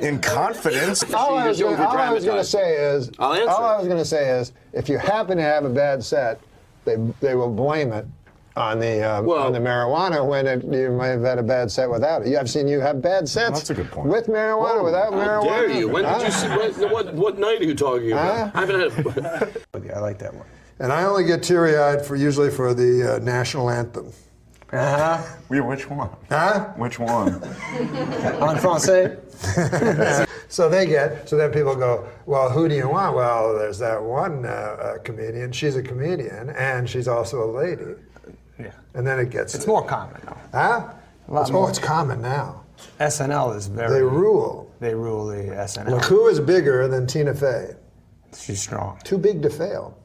In confidence. All I was going to say is, I'll answer. all I was going to say is, if you happen to have a bad set, they will blame it on the marijuana when you might have had a bad set without it. I've seen you have bad sets. That's a good point. With marijuana, without marijuana. How dare you? When did you see? What night are you talking about? I haven't had. I like that one. And I only get teary-eyed usually for the national anthem. Which one? Huh? Which one? En français. So then people go, well, who do you want? Well, there's that one comedian. She's a comedian, and she's also a lady. Yeah. And then it gets... It's more common now. Huh? It's common now. SNL is very... They rule. They rule the SNL. Look, who is bigger than Tina Fey? She's strong. Too big to fail.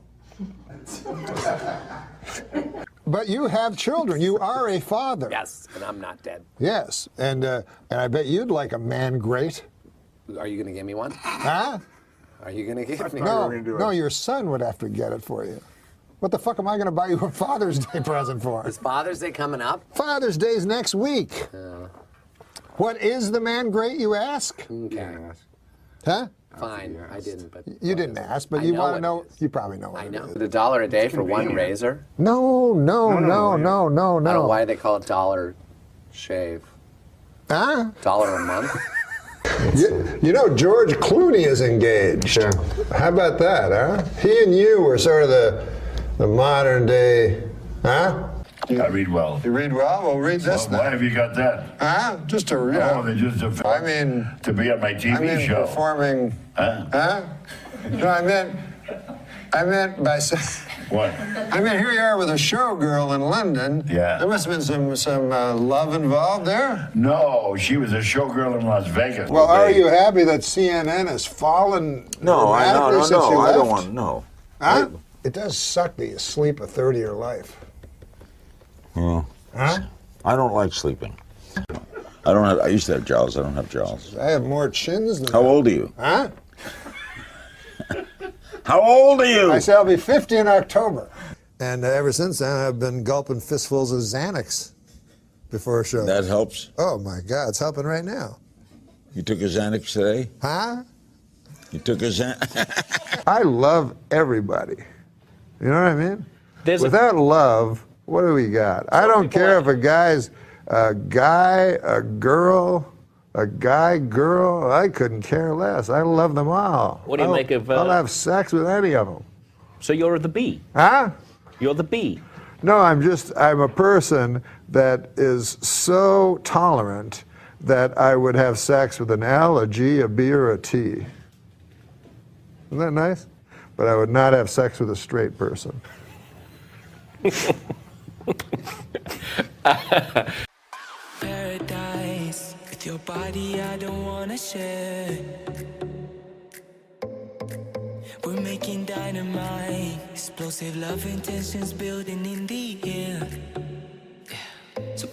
But you have children. You are a father. Yes, and I'm not dead. Yes, and I bet you'd like a man great. Are you going to give me one? Huh? Are you going to give me one? No, your son would have to get it for you. What the fuck am I going to buy you a Father's Day present for? Is Father's Day coming up? Father's Day's next week. What is the man great, you ask? Okay. Huh? Fine, I didn't, but... You didn't ask, but you want to know... You probably know what I know. $1 a day for one razor? No. I don't know why they call it dollar shave. Huh? $1 a month? You know, George Clooney is engaged. Yeah. How about that, huh? He and you were sort of the modern day, huh? I read well. You read well? Well, read this Why have you got that? Huh? Just to read. Oh, they just I mean... To be on my TV show. Performing... Huh? No, I meant by saying... What? I mean, here you are with a showgirl in London. Yeah. There must have been some love involved there. No, she was a showgirl in Las Vegas. Well, are you happy that CNN has fallen? No, I don't want to know. Huh? It does suck that you sleep a third of your life. Well, huh? I don't like sleeping. I used to have jowls. I don't have jowls. I have more chins than How old are you? Huh? How old are you? I say I'll be 50 in October. And ever since then, I've been gulping fistfuls of Xanax before a show. That helps? Oh, my God. It's helping right now. You took a Xanax today? Huh? You took a Xanax? I love everybody. You know what I mean? Without love, what do we got? I don't care if a guy's a guy, a girl, a guy, girl. I couldn't care less. I love them all. What do you make of... I'll have sex with any of them. So you're the B? Huh? You're the B? No, I'm a person that is so tolerant that I would have sex with an L, a G, a B, or a T. Isn't that nice? But I would not have sex with a straight person. Paradise with your body, I don't wanna share. We're making dynamite, explosive love intentions building in the air. Yeah. So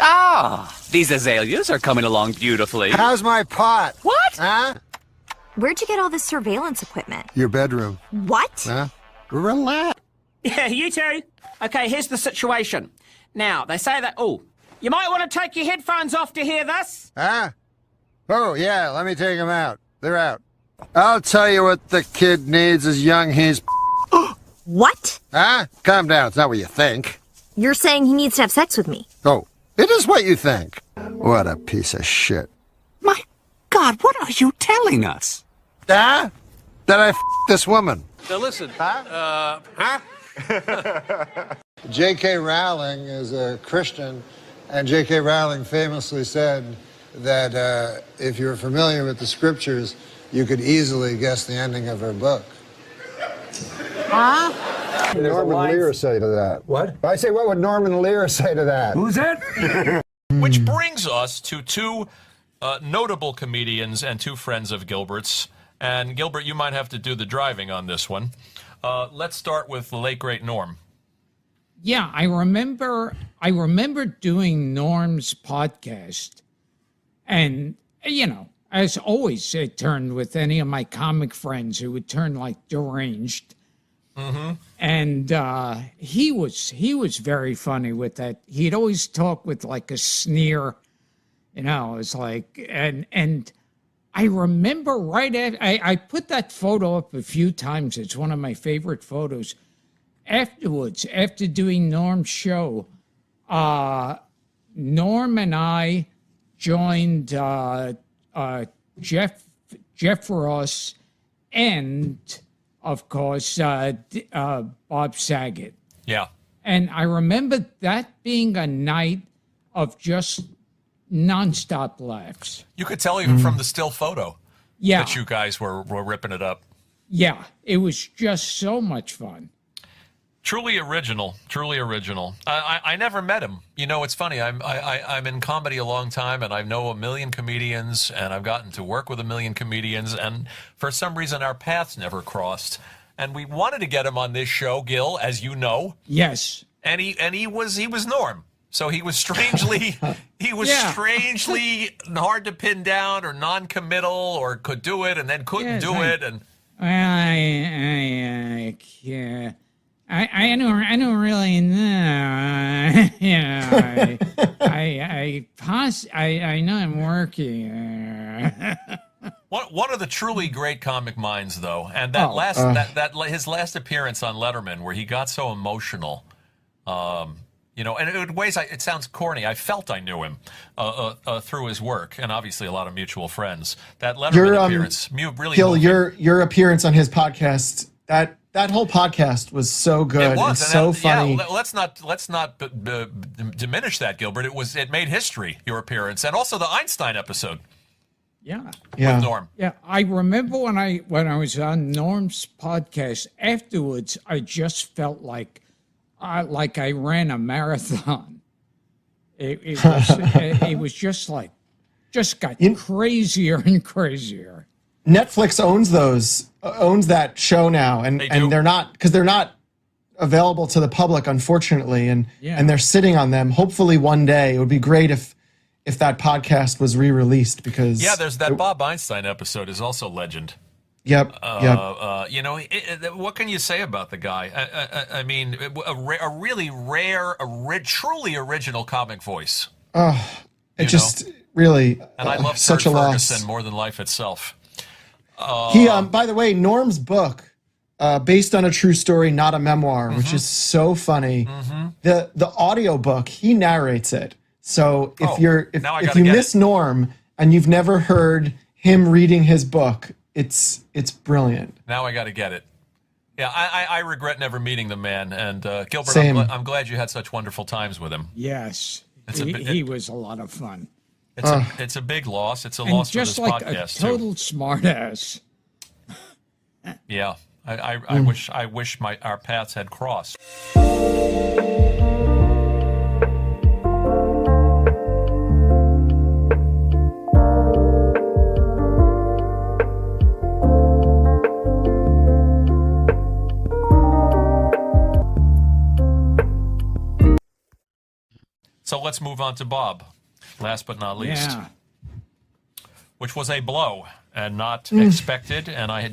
Ah, these azaleas are coming along beautifully. How's my pot? What? Huh? Where'd you get all this surveillance equipment? Your bedroom. What? Huh? Relax. Yeah, you too. Okay, here's the situation. Now, they say that, you might want to take your headphones off to hear this. Huh? Oh, yeah, let me take them out. They're out. I'll tell you what the kid needs is young he's... What? Huh? Calm down, it's not what you think. You're saying he needs to have sex with me? Oh, it is what you think. What a piece of shit. My God, what are you telling us? That I f***ed this woman. Now listen, J.K. Rowling is a Christian, and J.K. Rowling famously said that if you're familiar with the scriptures, you could easily guess the ending of her book. Huh? What would Norman Lear say to that? What? I say, what would Norman Lear say to that? Who's that? Which brings us to two notable comedians and two friends of Gilbert's. And Gilbert, you might have to do the driving on this one. Let's start with the late, great Norm. Yeah, I remember doing Norm's podcast. And, you know, as always, it turned with any of my comic friends who would turn like deranged. Mm-hmm. And he was very funny with that. He'd always talk with like a sneer, you know. It's like, and I remember right after I put that photo up a few times. It's one of my favorite photos. Afterwards, after doing Norm's show, Norm and I joined Jeff Ross and, of course, Bob Saget. Yeah. And I remember that being a night of just nonstop laughs. You could tell even from the still photo that you guys were ripping it up. Yeah, it was just so much fun. Truly original, truly original. I never met him. You know, it's funny. I'm in comedy a long time, and I know a million comedians, and I've gotten to work with a million comedians, and for some reason our paths never crossed. And we wanted to get him on this show, Gil, as you know. Yes. And he was Norm. So he was strangely strangely hard to pin down, or non-committal, or could do it and then couldn't do it, and. I don't really know. You know, I know I'm working. One of the truly great comic minds, though, and his last appearance on Letterman, where he got so emotional, you know, and in ways it sounds corny. I felt I knew him through his work, and obviously a lot of mutual friends. That Letterman appearance, really. Gil, your appearance on his podcast, that whole podcast was so good. It was so funny. Yeah, let's not diminish that, Gilbert. It made history, your appearance, and also the Einstein episode. Yeah. With Norm. Yeah, I remember when I was on Norm's podcast afterwards, I just felt like I ran a marathon. It was just got crazier and crazier. Netflix owns that show now, and they're not available to the public, unfortunately, and they're sitting on them. Hopefully one day it would be great if that podcast was re-released, because there's that Bob Einstein episode is also legend. Yep. You know, what can you say about the guy? I mean, a really rare, truly original comic voice. Really, and I love such Kurt a Ferguson loss. more than life itself. He, by the way, Norm's book, based on a true story, not a memoir, which is so funny. The audio book, he narrates it. So if you miss Norm and you've never heard him reading his book, it's brilliant. Now I got to get it. Yeah, I regret never meeting the man. And Gilbert, Same. I'm glad you had such wonderful times with him. Yes, he was a lot of fun. It's a big loss. It's a loss for this like podcast, a total smartass. Yeah, I wish our paths had crossed. So let's move on to Bob. Last but not least. Yeah. which was a blow and not expected. And I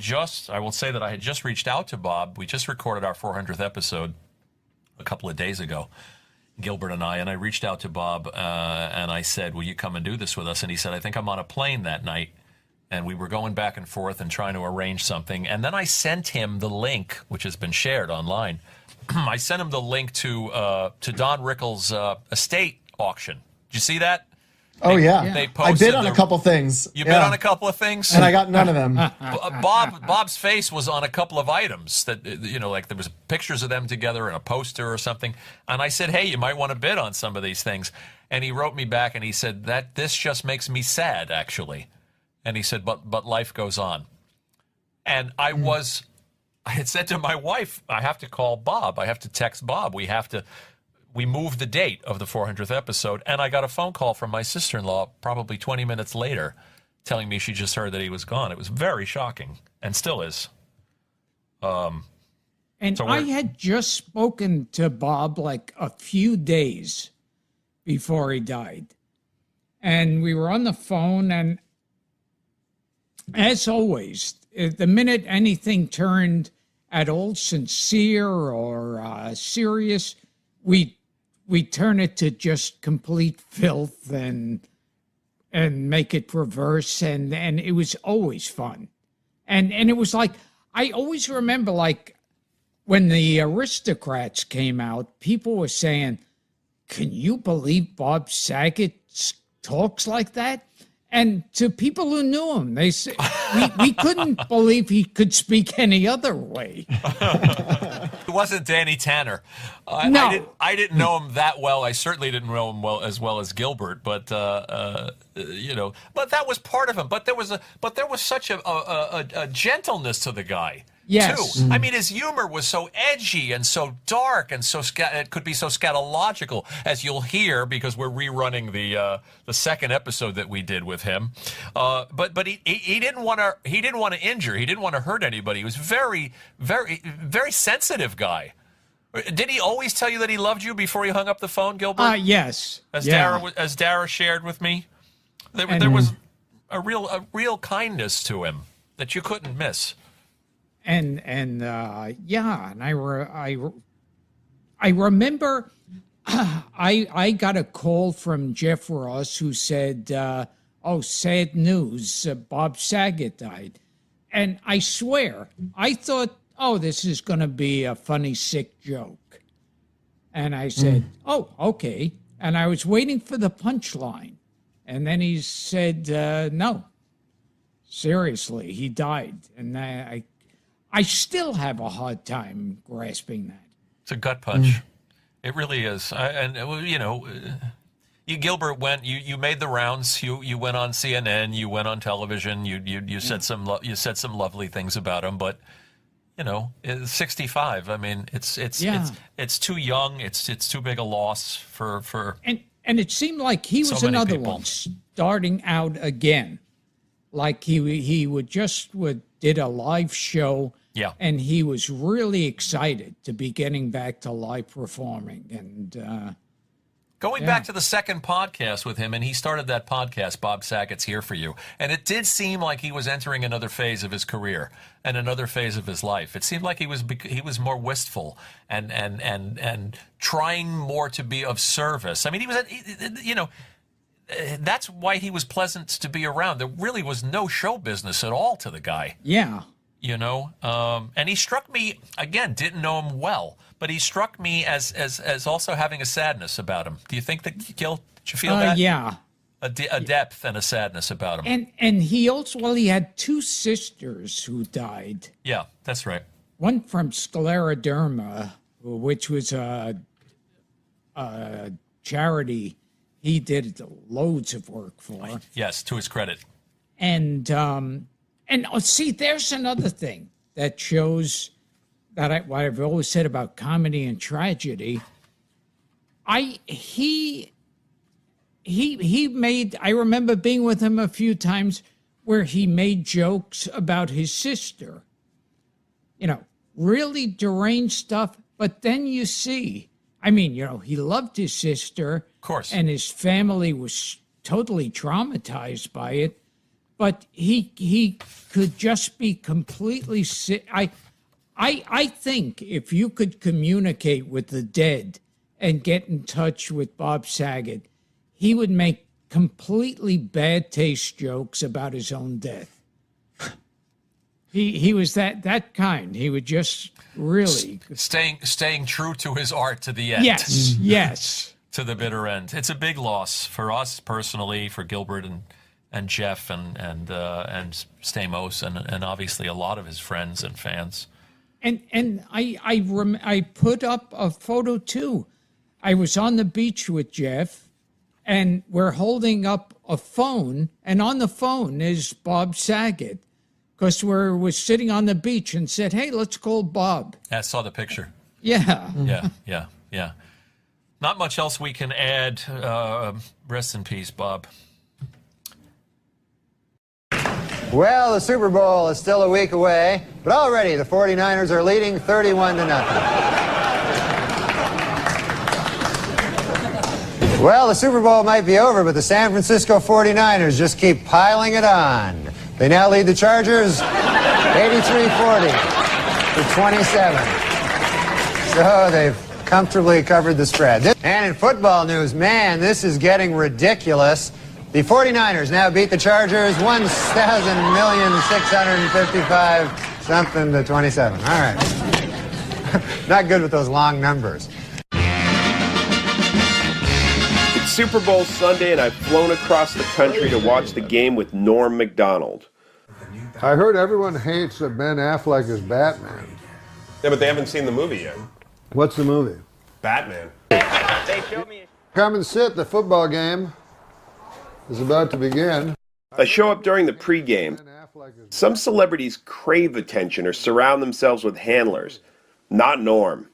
will say that I had just reached out to Bob. We just recorded our 400th episode a couple of days ago, Gilbert and I reached out to Bob and I said, will you come and do this with us? And he said, I think I'm on a plane that night. And we were going back and forth and trying to arrange something. And then I sent him the link, which has been shared online. I sent him the link to Don Rickles' estate auction. Did you see that? Oh, yeah. They I bid on a couple things. You bid on a couple of things? And I got none of them. Bob's face was on a couple of items that, like there was pictures of them together and a poster or something. And I said, hey, you might want to bid on some of these things. And he wrote me back and he said, this just makes me sad, actually. And he said, but life goes on. And I had said to my wife, I have to call Bob. I have to text Bob. We moved the date of the 400th episode, and I got a phone call from my sister-in-law probably 20 minutes later telling me she just heard that he was gone. It was very shocking, and still is. I had just spoken to Bob like a few days before he died. And we were on the phone, and as always, the minute anything turned at all sincere or serious, we turn it to just complete filth and make it perverse, and it was always fun. And it was like, I always remember, like, when the Aristocrats came out, people were saying, can you believe Bob Saget talks like that? And to people who knew him, they said, we couldn't believe he could speak any other way. It wasn't Danny Tanner. No. I didn't know him that well. I certainly didn't know him as well as Gilbert, but but that was part of him. But there was such a gentleness to the guy. Yes. Too. I mean, his humor was so edgy and so dark and it could be so scatological, as you'll hear because we're rerunning the second episode that we did with him. But he didn't want to injure. He didn't want to hurt anybody. He was very, very, very sensitive guy. Did he always tell you that he loved you before he hung up the phone, Gilbert? Yes. As Dara shared with me, there was a real kindness to him that you couldn't miss. And I remember I got a call from Jeff Ross who said, sad news, Bob Saget died. And I swear, I thought, this is going to be a funny, sick joke. And I said, okay. And I was waiting for the punchline. And then he said, no, seriously, he died. And I still have a hard time grasping that. It's a gut punch. It really is. Gilbert you made the rounds. You went on CNN. You went on television. You said some lovely things about him. But 65. I mean, it's too young. It's too big a loss for. And it seemed like he was another one starting out again. Like he did a live show. Yeah. And he was really excited to be getting back to live performing. And going back to the second podcast with him, and he started that podcast, Bob Saget's Here For You. And it did seem like he was entering another phase of his career and another phase of his life. It seemed like he was more wistful and trying more to be of service. I mean, he was, that's why he was pleasant to be around. There really was no show business at all to the guy. Yeah. And he struck me, again, didn't know him well, but he struck me as also having a sadness about him. Do you think that, Gil, did you feel that? Yeah. A depth and a sadness about him. And he also, he had two sisters who died. Yeah, that's right. One from scleroderma, which was a charity he did loads of work for. Yes, to his credit. And see, there's another thing that shows that what I've always said about comedy and tragedy. He made, I remember being with him a few times where he made jokes about his sister. Really deranged stuff. But then you see, he loved his sister. Of course. And his family was totally traumatized by it. but he could just be completely sick. I think if you could communicate with the dead and get in touch with Bob Saget, he would make completely bad taste jokes about his own death. He was that kind. He would just really staying true to his art to the end. Yes. To the bitter end. It's a big loss for us personally, for Gilbert and Jeff and Stamos and obviously a lot of his friends and fans. And I put up a photo too. I was on the beach with Jeff, and we're holding up a phone, and on the phone is Bob Saget, because we was sitting on the beach and said, "Hey, let's call Bob." I saw the picture. Yeah. Yeah. Not much else we can add. Rest in peace, Bob. Well, the Super Bowl is still a week away, but already the 49ers are leading 31-0. Well, the Super Bowl might be over, but the San Francisco 49ers just keep piling it on. They now lead the Chargers 83-40 to 27. So they've comfortably covered the spread. And in football news, man, this is getting ridiculous. The 49ers now beat the Chargers 1,000,655 something to 27. All right. Not good with those long numbers. It's Super Bowl Sunday, and I've flown across the country to watch the game with Norm-Macdonald. I heard everyone hates that Ben Affleck is Batman. Yeah, but they haven't seen the movie yet. What's the movie? Batman. Come and sit. The football game is about to begin. I show up during the pregame. Some celebrities crave attention or surround themselves with handlers. Not Norm.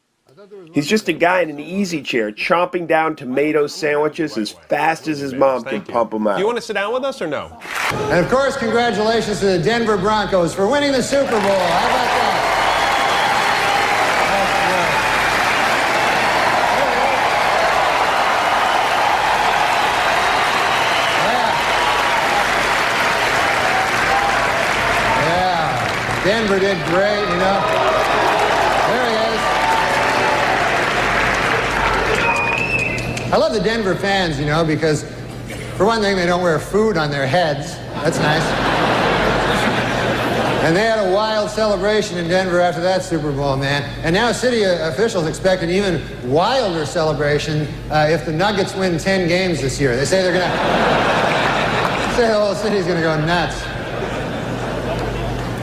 He's just a guy in an easy chair chomping down tomato sandwiches as fast as his mom can pump them out. Do you want to sit down with us or no? And of course, congratulations to the Denver Broncos for winning the Super Bowl. How about that? Denver did great, you know. There he is. I love the Denver fans, you know, because for one thing, they don't wear food on their heads. That's nice. And they had a wild celebration in Denver after that Super Bowl, man. And now city officials expect an even wilder celebration if the Nuggets win 10 games this year. They say they're going to... say the whole city's going to go nuts.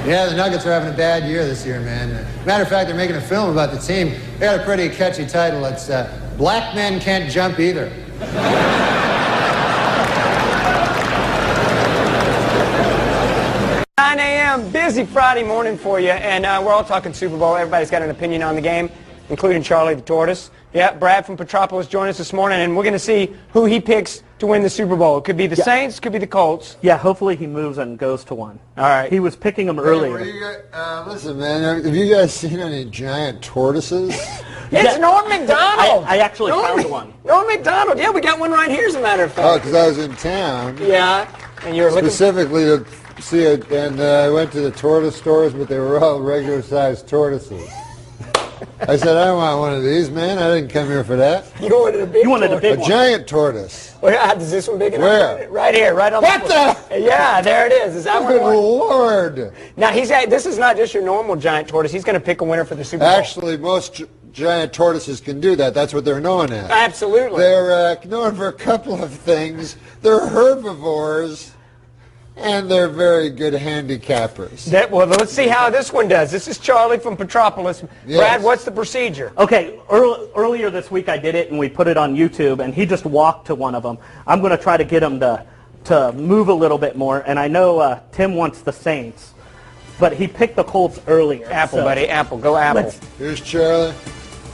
Yeah, the Nuggets are having a bad year this year, man. Matter of fact, they're making a film about the team. They got a pretty catchy title. It's Black Men Can't Jump Either. 9 a.m., busy Friday morning for you, and we're all talking Super Bowl. Everybody's got an opinion on the game, including Charlie the Tortoise. Yeah, Brad from Petropolis joined us this morning, and we're going to see who he picks to win the Super Bowl. It could be the Saints, could be the Colts. Yeah, hopefully he moves and goes to one. All right. He was picking them earlier. Listen, man, have you guys seen any giant tortoises? It's Norm-Macdonald. I actually found one. Norm-Macdonald. Yeah, we got one right here, as a matter of fact. Oh, because I was in town. Yeah, and you were looking... Specifically to see it, and I went to the tortoise stores, but they were all regular-sized tortoises. I said, I don't want one of these, man. I didn't come here for that. You wanted a big one. A giant tortoise. Well, yeah, is this one big enough? Where? Right here, right on What the... Yeah, there it is. Is that one? Good Lord. Now, this is not just your normal giant tortoise. He's going to pick a winner for the Super Bowl. Actually, most giant tortoises can do that. That's what they're known as. Absolutely. They're known for a couple of things. They're herbivores, and they're very good handicappers. Well, let's see how this one does. This is Charlie from Petropolis. Yes. Brad, what's the procedure? Okay, earlier this week I did it, and we put it on YouTube, and he just walked to one of them. I'm going to try to get him to move a little bit more, and I know Tim wants the Saints, but he picked the Colts earlier. Apple, buddy, Apple. Go Apple. Here's Charlie.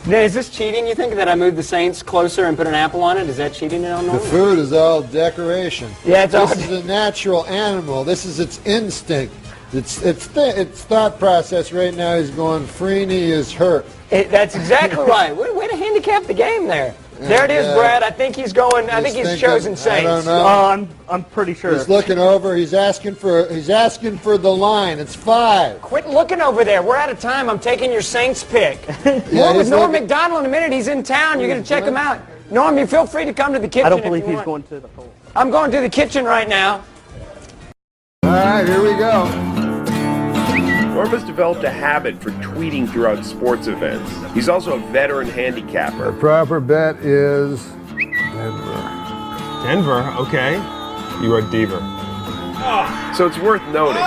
Now, is this cheating, you think, that I moved the Saints closer and put an apple on it? Is that cheating it on The Norman? food is all decoration. Yeah, it's all... This is a natural animal. This is its instinct. Its thought process right now is going, Freeney is hurt. That's exactly right. Way to handicap the game there. There it is, Brad. I think he's going. I think he's chosen Saints. I don't know. I'm pretty sure. He's looking over. He's asking for the line. It's 5. Quit looking over there. We're out of time. I'm taking your Saints pick. More with Norm Macdonald in a minute. He's in town. You're going to check him out. Norm, you feel free to come to the kitchen. I don't believe if you he's want. going to the hole. I'm going to the kitchen right now. All right, here we go. Norm has developed a habit for tweeting throughout sports events. He's also a veteran handicapper. The proper bet is Denver. Denver, okay. You are Deaver. So it's worth noting,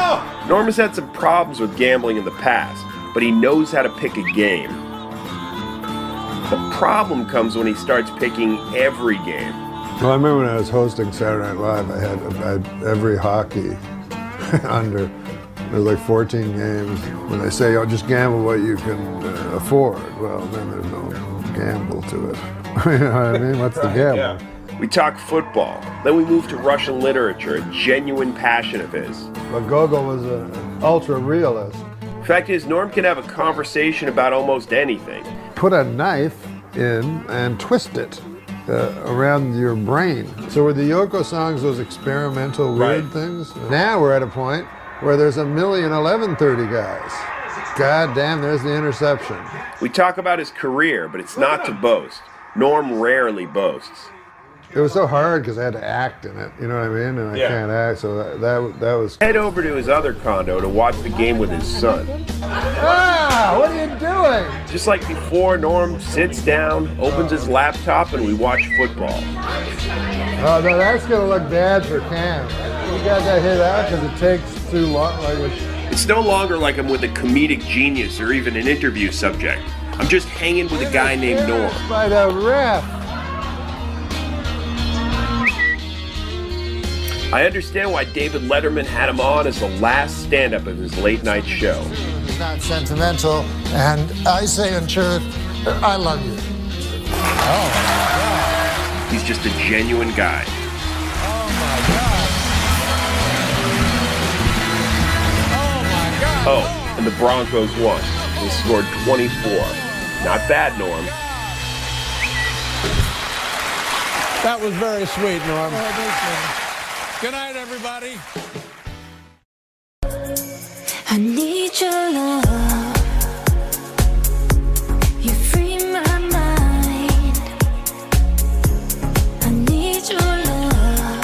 Norm has had some problems with gambling in the past, but he knows how to pick a game. The problem comes when he starts picking every game. Well, I remember when I was hosting Saturday Night Live, I had every hockey under. There's like 14 games. When they say, oh, just gamble what you can afford, well, then there's no gamble to it. You know what I mean? What's the gamble? Yeah. We talk football. Then we move to Russian literature, a genuine passion of his. But Gogol was an ultra-realist. Fact is, Norm can have a conversation about almost anything. Put a knife in and twist it around your brain. So were the Yoko songs those experimental weird things? Now we're at a point where there's 1,011,030 guys. God damn, there's the interception. We talk about his career, but it's not to boast. Norm rarely boasts. It was so hard because I had to act in it, you know what I mean? And I can't act, so that was... Head over to his other condo to watch the game with his son. Ah, what are you doing? Just like before, Norm sits down, opens his laptop, and we watch football. Oh, no, that's going to look bad for Cam. You got that hit out because it takes too long. It's no longer like I'm with a comedic genius or even an interview subject. I'm just hanging with a guy named Norm. By the ref. I understand why David Letterman had him on as the last stand-up of his late-night show. He's not sentimental, and I say in truth, I love you. Oh, my God. He's just a genuine guy. Oh, and the Broncos won. They scored 24. Not bad, Norm. That was very sweet, Norm. Good night, everybody. I need your love. You free my mind. I need your love.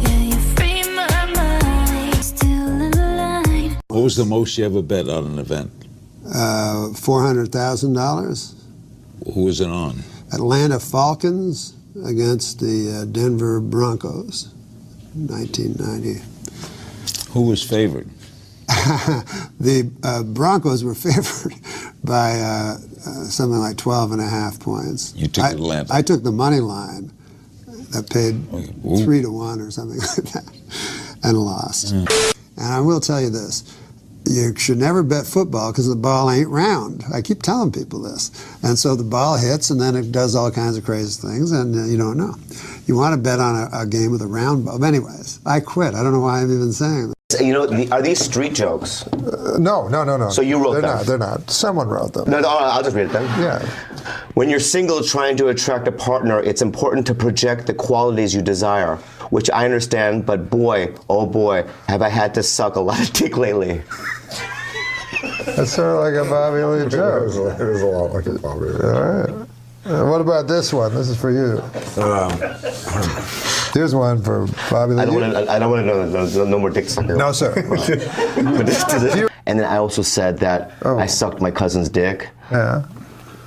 Yeah, you free my mind. Still in line. What was the most you ever bet on an event? $400,000. Who was it on? Atlanta Falcons against the Denver Broncos, 1990. Who was favored? The Broncos were favored by something like 12.5 points. You took Atlanta. I took the money line that paid 3 to 1 or something like that, and lost. And I will tell you this. You should never bet football because the ball ain't round. I keep telling people this. And so the ball hits and then it does all kinds of crazy things and you don't know. You want to bet on a game with a round ball. But anyways, I quit. I don't know why I'm even saying that. You know, are these street jokes? No. So you wrote them? They're not. Someone wrote them. No, I'll just read it then. Yeah. When you're single trying to attract a partner, it's important to project the qualities you desire, which I understand, but boy, oh boy, have I had to suck a lot of dick lately. That's sort of like a Bobby Lee joke. It is a lot like a Bobby Lee. All right. What about this one? This is for you. Here's one for Bobby Lee. I don't want to know no more dick sucking. No, sir. And then I also said that I sucked my cousin's dick. Yeah.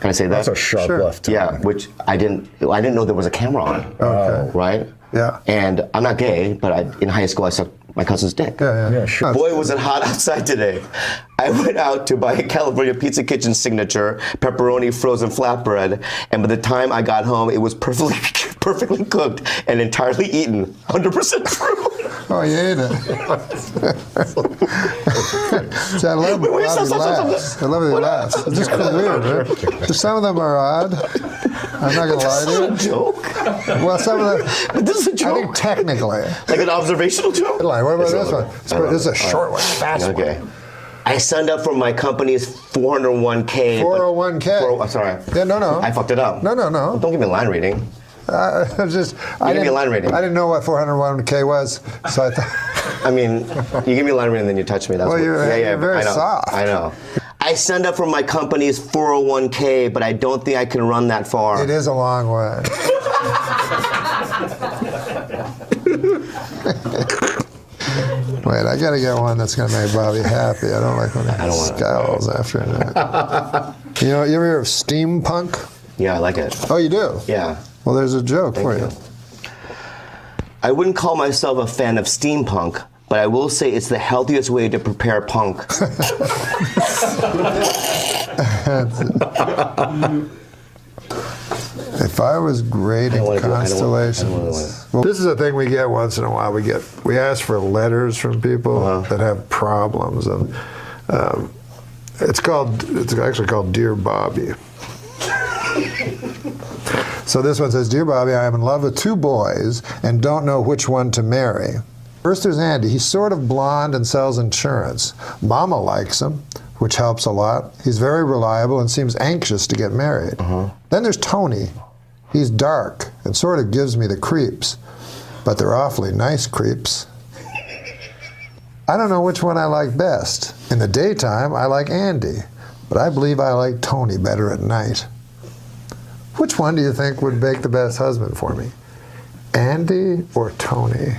Can I say that? That's a sharp left. Yeah, which I didn't know there was a camera on. Okay. Right? Yeah. And I'm not gay, but in high school I sucked my cousin's dick. Yeah, sure. Boy, was it hot outside today. I went out to buy a California Pizza Kitchen signature, pepperoni frozen flatbread, and by the time I got home, it was perfectly cooked and entirely eaten. 100% true. Oh, you ate it. See, I love it. I love it. Laughs. It's just weird, right? Some of them are odd. I'm not going to lie to you. This is a joke. Well, some of them. But this is a joke. I think technically. Like an observational joke? What about this one? This is a short one, fast one. Okay. I signed up for my company's 401k. 401k. Sorry. Yeah, no. I fucked it up. No. Well, don't give me a line reading. I give me a line rating. I didn't know what 401k was, so I thought. I mean, you give me a line rating, then you touch me. That's well, you're very soft. I know. I signed up for my company's 401k, but I don't think I can run that far. It is a long way. Wait, I gotta get one that's gonna make Bobby happy. I don't like when he scowls after that. You ever hear of steampunk? Yeah, I like it. Oh, you do? Yeah. Well, there's a joke for you. I wouldn't call myself a fan of steampunk, but I will say it's the healthiest way to prepare punk. If I was grading constellations, well, this is a thing we get once in a while. We ask for letters from people that have problems, and it's actually called Dear Bobby. So this one says, Dear Bobby, I am in love with 2 boys and don't know which one to marry. First there's Andy. He's sort of blonde and sells insurance. Mama likes him, which helps a lot. He's very reliable and seems anxious to get married. Then there's Tony. He's dark and sort of gives me the creeps, but they're awfully nice creeps. I don't know which one I like best. In the daytime, I like Andy, but I believe I like Tony better at night. Which one do you think would make the best husband for me? Andy or Tony?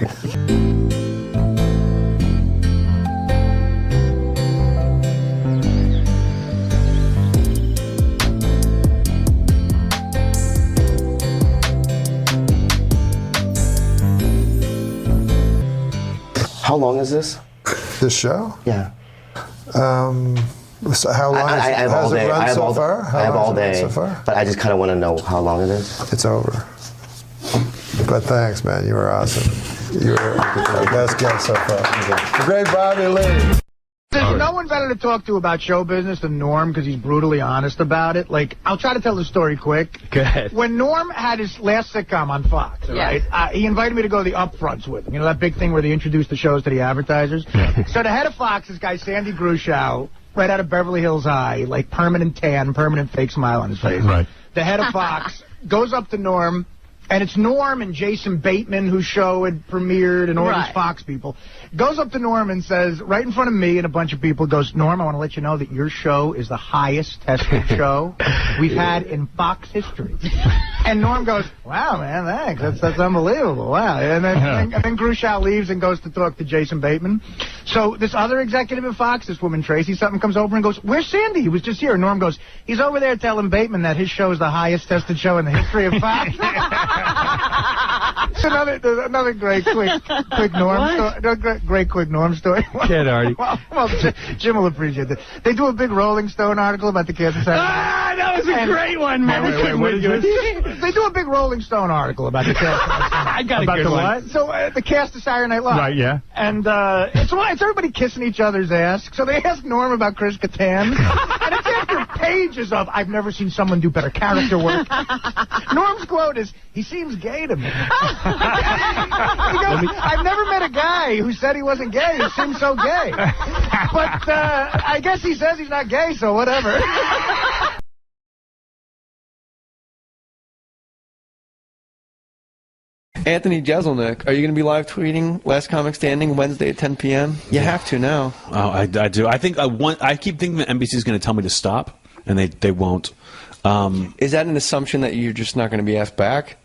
How long is this? This show? Yeah. So how long has it run so far? I have all day, so far? but I just kind of want to know how long it is. It's over. But thanks, man. You were awesome. You were the best guest so far. The great Bobby Lee. There's no one better to talk to about show business than Norm because he's brutally honest about it. Like, I'll try to tell the story quick. Go ahead. When Norm had his last sitcom on Fox, right, he invited me to go to the upfronts with him. You know, that big thing where they introduce the shows to the advertisers? So the head of Fox, this guy, Sandy Gruschow, right out of Beverly Hills High, like permanent tan, permanent fake smile on his face. Right. The head of Fox goes up to Norm, and it's Norm and Jason Bateman, whose show had premiered, and all these Fox people. Goes up to Norm and says, right in front of me and a bunch of people, goes, Norm, I want to let you know that your show is the highest tested show we've had in Fox history. And Norm goes, wow, man, thanks. That's unbelievable. Wow. And then Gruschow leaves and goes to talk to Jason Bateman. So this other executive at Fox, this woman Tracy something, comes over and goes, where's Sandy? He was just here. And Norm goes, he's over there telling Bateman that his show is the highest tested show in the history of Fox. Another great quick Norm story. Great quick Norm story. Kid, Artie. Well, Jim will appreciate it. They do a big Rolling Stone article about the Kansas City. That was a great one, man. They do a big Rolling Stone article about the cast. I got a good one. So the cast of Saturday Night Live. Right, yeah. And it's everybody kissing each other's ass. So they asked Norm about Chris Kattan. And it's after pages of, I've never seen someone do better character work. Norm's quote is, he seems gay to me. He goes, I've never met a guy who said he wasn't gay. He seems so gay. But I guess he says he's not gay, so whatever. Anthony Jeselnik, are you going to be live tweeting Last Comic Standing Wednesday at 10 p.m.? You have to now. Oh, I do. I think I keep thinking that NBC is going to tell me to stop, and they won't. Is that an assumption that you're just not going to be asked back?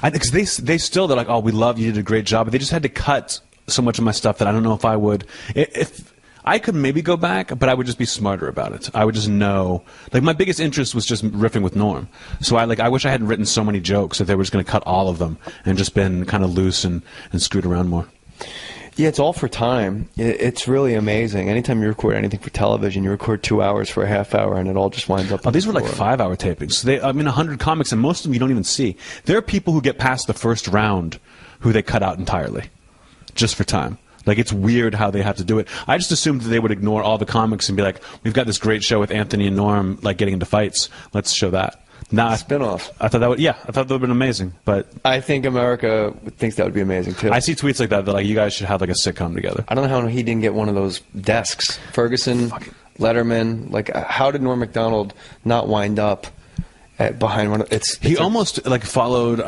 Because they're like, oh, we love you, did a great job, but they just had to cut so much of my stuff that I don't know if I would. If I could maybe go back, but I would just be smarter about it. I would just know. Like, my biggest interest was just riffing with Norm. So I wish I hadn't written so many jokes that they were just going to cut all of them and just been kind of loose and screwed around more. Yeah, it's all for time. It's really amazing. Anytime you record anything for television, you record 2 hours for a half hour, and it all just winds up. Oh, these were like 5-hour tapings. 100 comics, and most of them you don't even see. There are people who get past the first round who they cut out entirely, just for time. Like, it's weird how they have to do it. I just assumed that they would ignore all the comics and be like, we've got this great show with Anthony and Norm, like, getting into fights. Let's show that. Nah, spinoff. I thought that would, I thought that would have been amazing. But I think America thinks that would be amazing too. I see tweets like that like you guys should have like a sitcom together. I don't know how he didn't get one of those desks. Ferguson, Letterman, like how did Norm Macdonald not wind up behind one? He almost like followed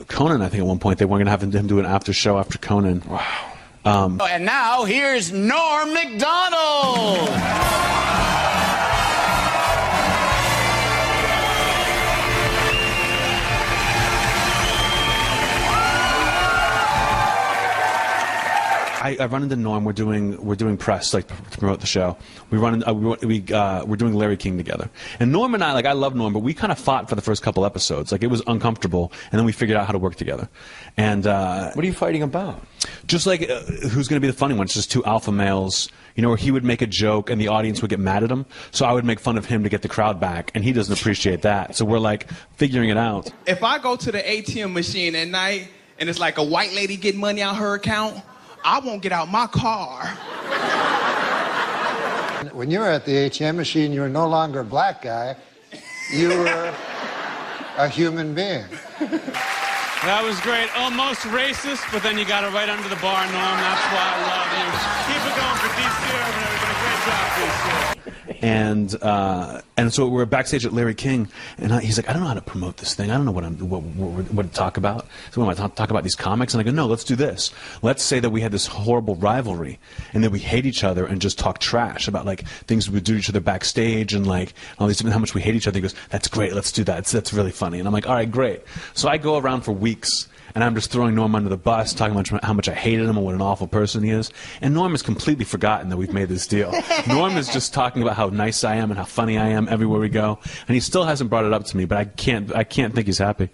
Conan. I think at one point they weren't going to have him do an after show after Conan. Wow. And now here's Norm Macdonald. I run into Norm. We're doing press like to promote the show. We're doing Larry King together. And Norm and I love Norm, but we kind of fought for the first couple episodes. Like it was uncomfortable, and then we figured out how to work together. And what are you fighting about? Just like who's going to be the funny one? It's just two alpha males. You know, where he would make a joke and the audience would get mad at him. So I would make fun of him to get the crowd back, and he doesn't appreciate that. So we're like figuring it out. If I go to the ATM machine at night and it's like a white lady getting money out her account, I won't get out my car. When you were at the ATM machine, you were no longer a black guy. You were a human being. That was great. Almost racist, but then you got it right under the bar, Norm. That's why I love you. Keep it going for DC Urban, everybody. Great job, DC. And so we're backstage at Larry King, and he's like, I don't know how to promote this thing. I don't know what to talk about. So when I talk about these comics, and I go, no, let's do this. Let's say that we had this horrible rivalry, and that we hate each other, and just talk trash about like things we would do to each other backstage, and like all these how much we hate each other. He goes, that's great. Let's do that. That's really funny. And I'm like, all right, great. So I go around for weeks. And I'm just throwing Norm under the bus, talking about how much I hated him and what an awful person he is. And Norm has completely forgotten that we've made this deal. Norm is just talking about how nice I am and how funny I am everywhere we go. And he still hasn't brought it up to me, but I can't think he's happy.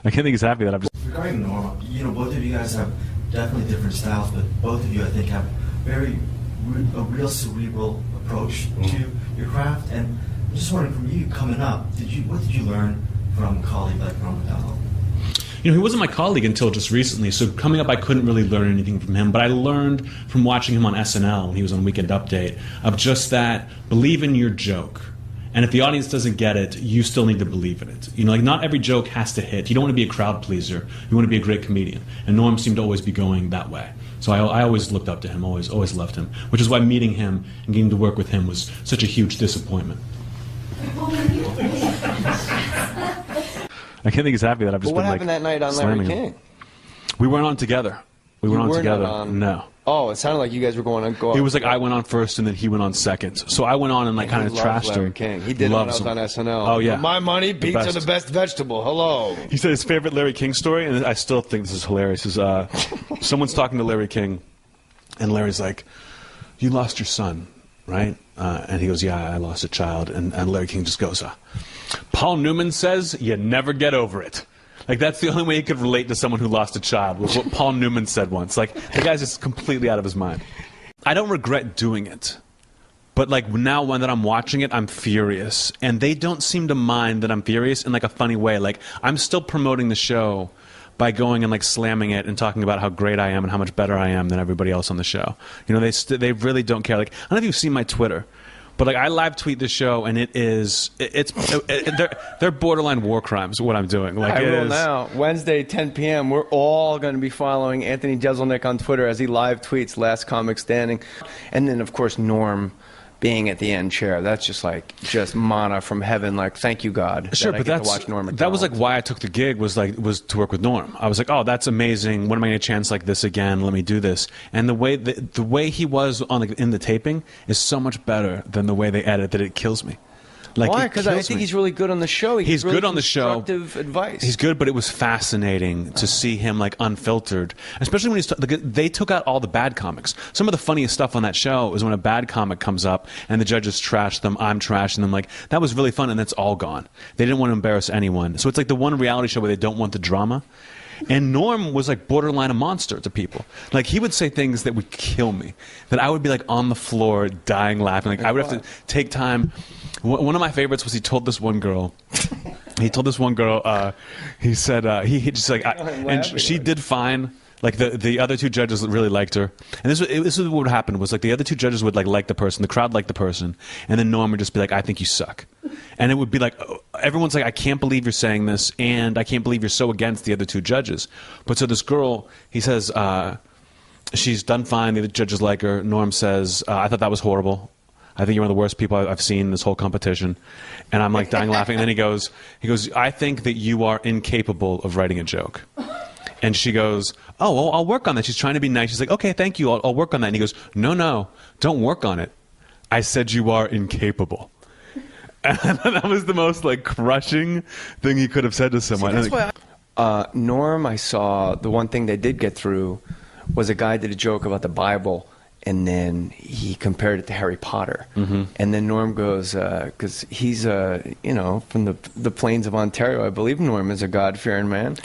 I can't think he's happy that I'm just... Regarding Norm, you know, both of you guys have definitely different styles, but both of you, I think, have a real cerebral approach to your craft. And I'm just wondering, from you coming up, what did you learn from a colleague like Norm Macdonald? You know, he wasn't my colleague until just recently, so coming up I couldn't really learn anything from him, but I learned from watching him on SNL when he was on Weekend Update of just that, believe in your joke. And if the audience doesn't get it, you still need to believe in it. You know, like not every joke has to hit. You don't want to be a crowd pleaser. You want to be a great comedian. And Norm seemed to always be going that way. So I always looked up to him, always loved him, which is why meeting him and getting to work with him was such a huge disappointment. I can't think he's happy that I've just What been happened that night on Larry King? We weren't on together. We weren't on together. No. Oh, it sounded like you guys were going on. It was like I went on first and then he went on second. So I went on and like kind of trashed Larry him. King. He did when I was on SNL. Oh yeah. For my money, beets are the best vegetable. Hello. He said his favorite Larry King story, and I still think this is hilarious. Is someone's talking to Larry King, and Larry's like, "You lost your son, right?" And he goes, "Yeah, I lost a child." And Larry King just goes, Paul Newman says you never get over it. Like, that's the only way he could relate to someone who lost a child, was what Paul Newman said once. Like, the guy's just completely out of his mind. I don't regret doing it. But, like, now when that I'm watching it, I'm furious. And they don't seem to mind that I'm furious in, like, a funny way. Like, I'm still promoting the show by going and, like, slamming it and talking about how great I am and how much better I am than everybody else on the show. You know, they really don't care. Like, I don't know if you've seen my Twitter. But like I live tweet the show, and they're borderline war crimes. What I'm doing, like I will now. Wednesday, 10 p.m. We're all going to be following Anthony Jeselnik on Twitter as he live tweets Last Comic Standing, and then of course Norm being at the end chair. That's just manna from heaven. Like, thank you God. Sure, that but I get to watch Norm Macdonald. That was like why I took the gig, was to work with Norm. I was like, oh, that's amazing. When am I going to chance like this again? Let me do this. And the way he was in the taping is so much better than the way they edit that it kills me. Like, why? Because I think he's really good on the show. He's really good on the show. Constructive advice. He's good, but it was fascinating to see him like unfiltered, especially when they took out all the bad comics. Some of the funniest stuff on that show is when a bad comic comes up and the judges trash them. I'm trashing them. Like, that was really fun, and that's all gone. They didn't want to embarrass anyone. So it's like the one reality show where they don't want the drama. And Norm was like borderline a monster to people. Like, he would say things that would kill me, that I would be like on the floor dying laughing. Like, I would have to take time. One of my favorites was he told this one girl, he said, he just like, and she did fine. Like, the other two judges really liked her. And this is what would happen, was like the other two judges would like the person, the crowd liked the person, and then Norm would just be like, I think you suck. And it would be like, everyone's like, I can't believe you're saying this, and I can't believe you're so against the other two judges. But so this girl, he says, she's done fine. The other judges like her. Norm says, I thought that was horrible. I think you're one of the worst people I've seen in this whole competition. And I'm like dying laughing. And then he goes, I think that you are incapable of writing a joke. And she goes, oh, well, I'll work on that. She's trying to be nice. She's like, okay, thank you. I'll work on that. And he goes, no, don't work on it. I said you are incapable. And that was the most like crushing thing he could have said to someone. See, that's why Norm, I saw the one thing they did get through was a guy did a joke about the Bible, and then he compared it to Harry Potter. Mm-hmm. And then Norm goes, because he's from the plains of Ontario, I believe Norm is a God-fearing man.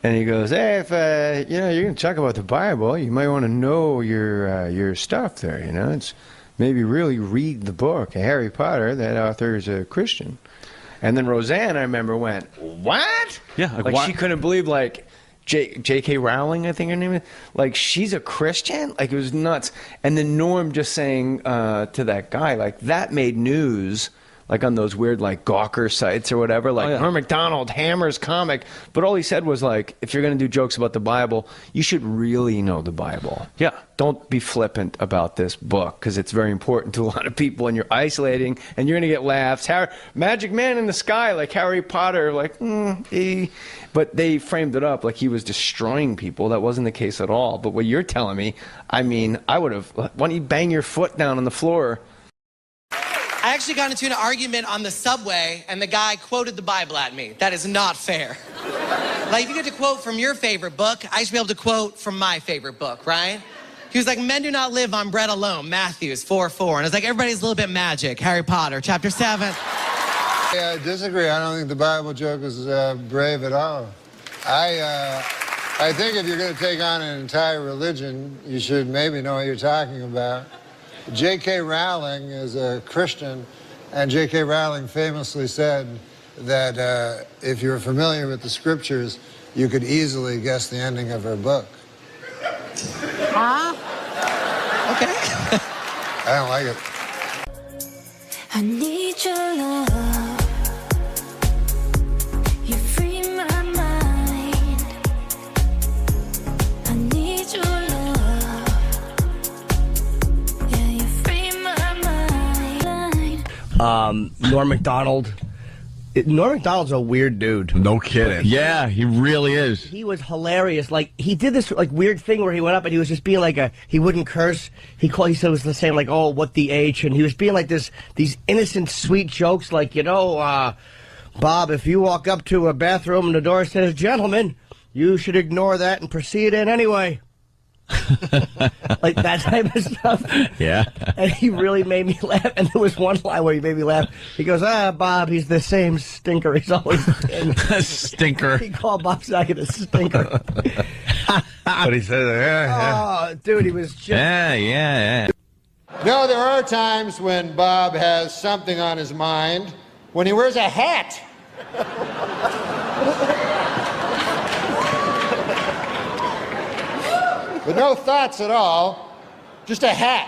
And he goes, hey, if you're going to talk about the Bible, you might want to know your stuff there. It's maybe really read the book. Harry Potter, that author is a Christian. And then Roseanne, I remember, went, what? Yeah, like she couldn't believe, like, J.K. Rowling, I think her name is, like, she's a Christian? Like, it was nuts. And then Norm just saying to that guy, like, that made news, like on those weird, like, Gawker sites or whatever, like, Norm-Macdonald hammers comic. But all he said was, like, if you're going to do jokes about the Bible, you should really know the Bible. Yeah. Don't be flippant about this book, because it's very important to a lot of people, and you're isolating, and you're going to get laughs. Magic Man in the Sky, like Harry Potter, like, But they framed it up like he was destroying people. That wasn't the case at all. But what you're telling me, I mean, I would have, why don't you bang your foot down on the floor? I actually got into an argument on the subway, and the guy quoted the Bible at me. That is not fair. Like, if you get to quote from your favorite book, I should be able to quote from my favorite book, right? He was like, men do not live on bread alone, Matthew 4:4. And it's like, everybody's a little bit magic, Harry Potter, chapter 7. I disagree. I don't think the Bible joke is brave at all. I think if you're going to take on an entire religion, you should maybe know what you're talking about. J.K. Rowling is a Christian, and J.K. Rowling famously said that if you're familiar with the scriptures, you could easily guess the ending of her book. Huh? Okay. I don't like it. I need your love. You free my mind. I need your love. Yeah, you free my mind. Norm-Macdonald. Norm-Macdonald's a weird dude. No kidding. Yeah, he really is. He was hilarious. Like, he did this like weird thing where he went up and he was just being like he wouldn't curse. He said it was the same, like, oh, what the H, and he was being like these innocent, sweet jokes, like, Bob, if you walk up to a bathroom and the door says, gentlemen, you should ignore that and proceed in anyway. Like that type of stuff. Yeah. And he really made me laugh. And there was one line where he made me laugh. He goes, Bob, he's the same stinker he's always been. Stinker. He called Bob Saget a stinker. But he said, yeah. Oh, dude, he was just... Yeah. No, there are times when Bob has something on his mind when he wears a hat. But no thoughts at all, just a hat.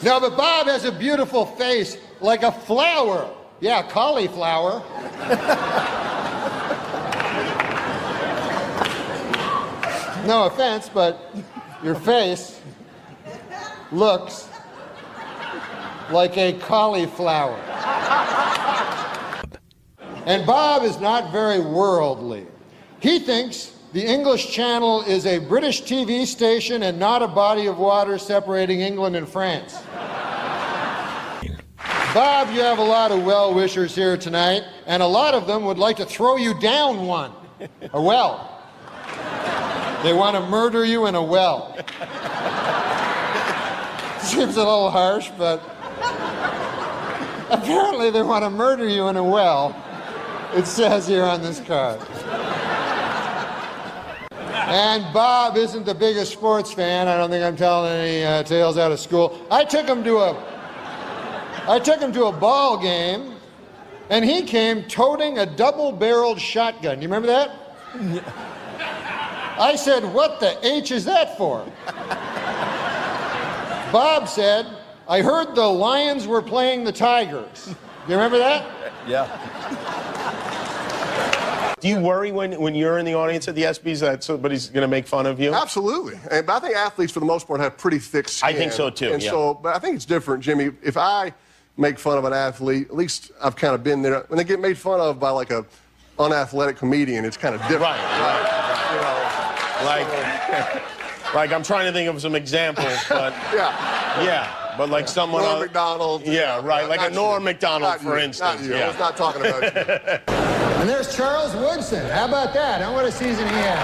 No, but Bob has a beautiful face, like a flower. Yeah, cauliflower. No offense, but your face looks like a cauliflower. And Bob is not very worldly. He thinks the English Channel is a British TV station and not a body of water separating England and France. Bob, you have a lot of well-wishers here tonight, and a lot of them would like to throw you down one, a well. They want to murder you in a well. Seems a little harsh, but apparently they want to murder you in a well. It says here on this card. And Bob isn't the biggest sports fan. I don't think I'm telling any tales out of school. I took him to a ball game, and he came toting a double-barreled shotgun. You remember that? I said, what the H is that for? Bob said, I heard the Lions were playing the Tigers. You remember that? Yeah. Do you worry when you're in the audience at the ESPYs that somebody's going to make fun of you? Absolutely. But I think athletes, for the most part, have pretty thick skin. I think so, too, And yeah. so, but I think it's different, Jimmy. If I make fun of an athlete, at least I've kind of been there. When they get made fun of by like a unathletic comedian, it's kind of different. Right. Like I'm trying to think of some examples, but yeah, but like someone Norm-Macdonald. Yeah, right, like a Norm-Macdonald, for instance. Not you. Yeah. I was not talking about you. And there's Charles Woodson. How about that? Huh? What a season he had.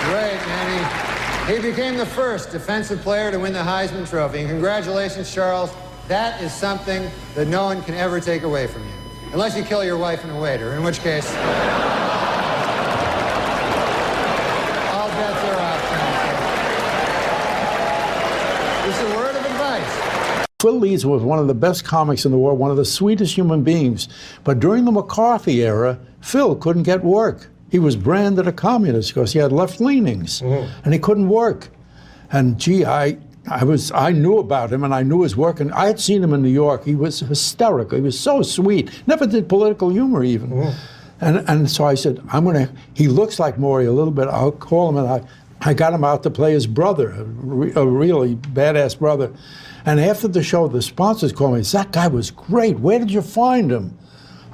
Great, man. He became the first defensive player to win the Heisman Trophy. And congratulations, Charles. That is something that no one can ever take away from you. Unless you kill your wife and a waiter, in which case, all bets are off. Just a word of advice. Phil Leeds was one of the best comics in the world, one of the sweetest human beings. But during the McCarthy era, Phil couldn't get work. He was branded a communist because he had left leanings, and he couldn't work. And gee, I knew about him and I knew his work, and I had seen him in New York. He was hysterical. He was so sweet. Never did political humor even. And so I said, he looks like Maury a little bit. I'll call him, and I got him out to play his brother, a really badass brother. And after the show, the sponsors called me. That guy was great. Where did you find him?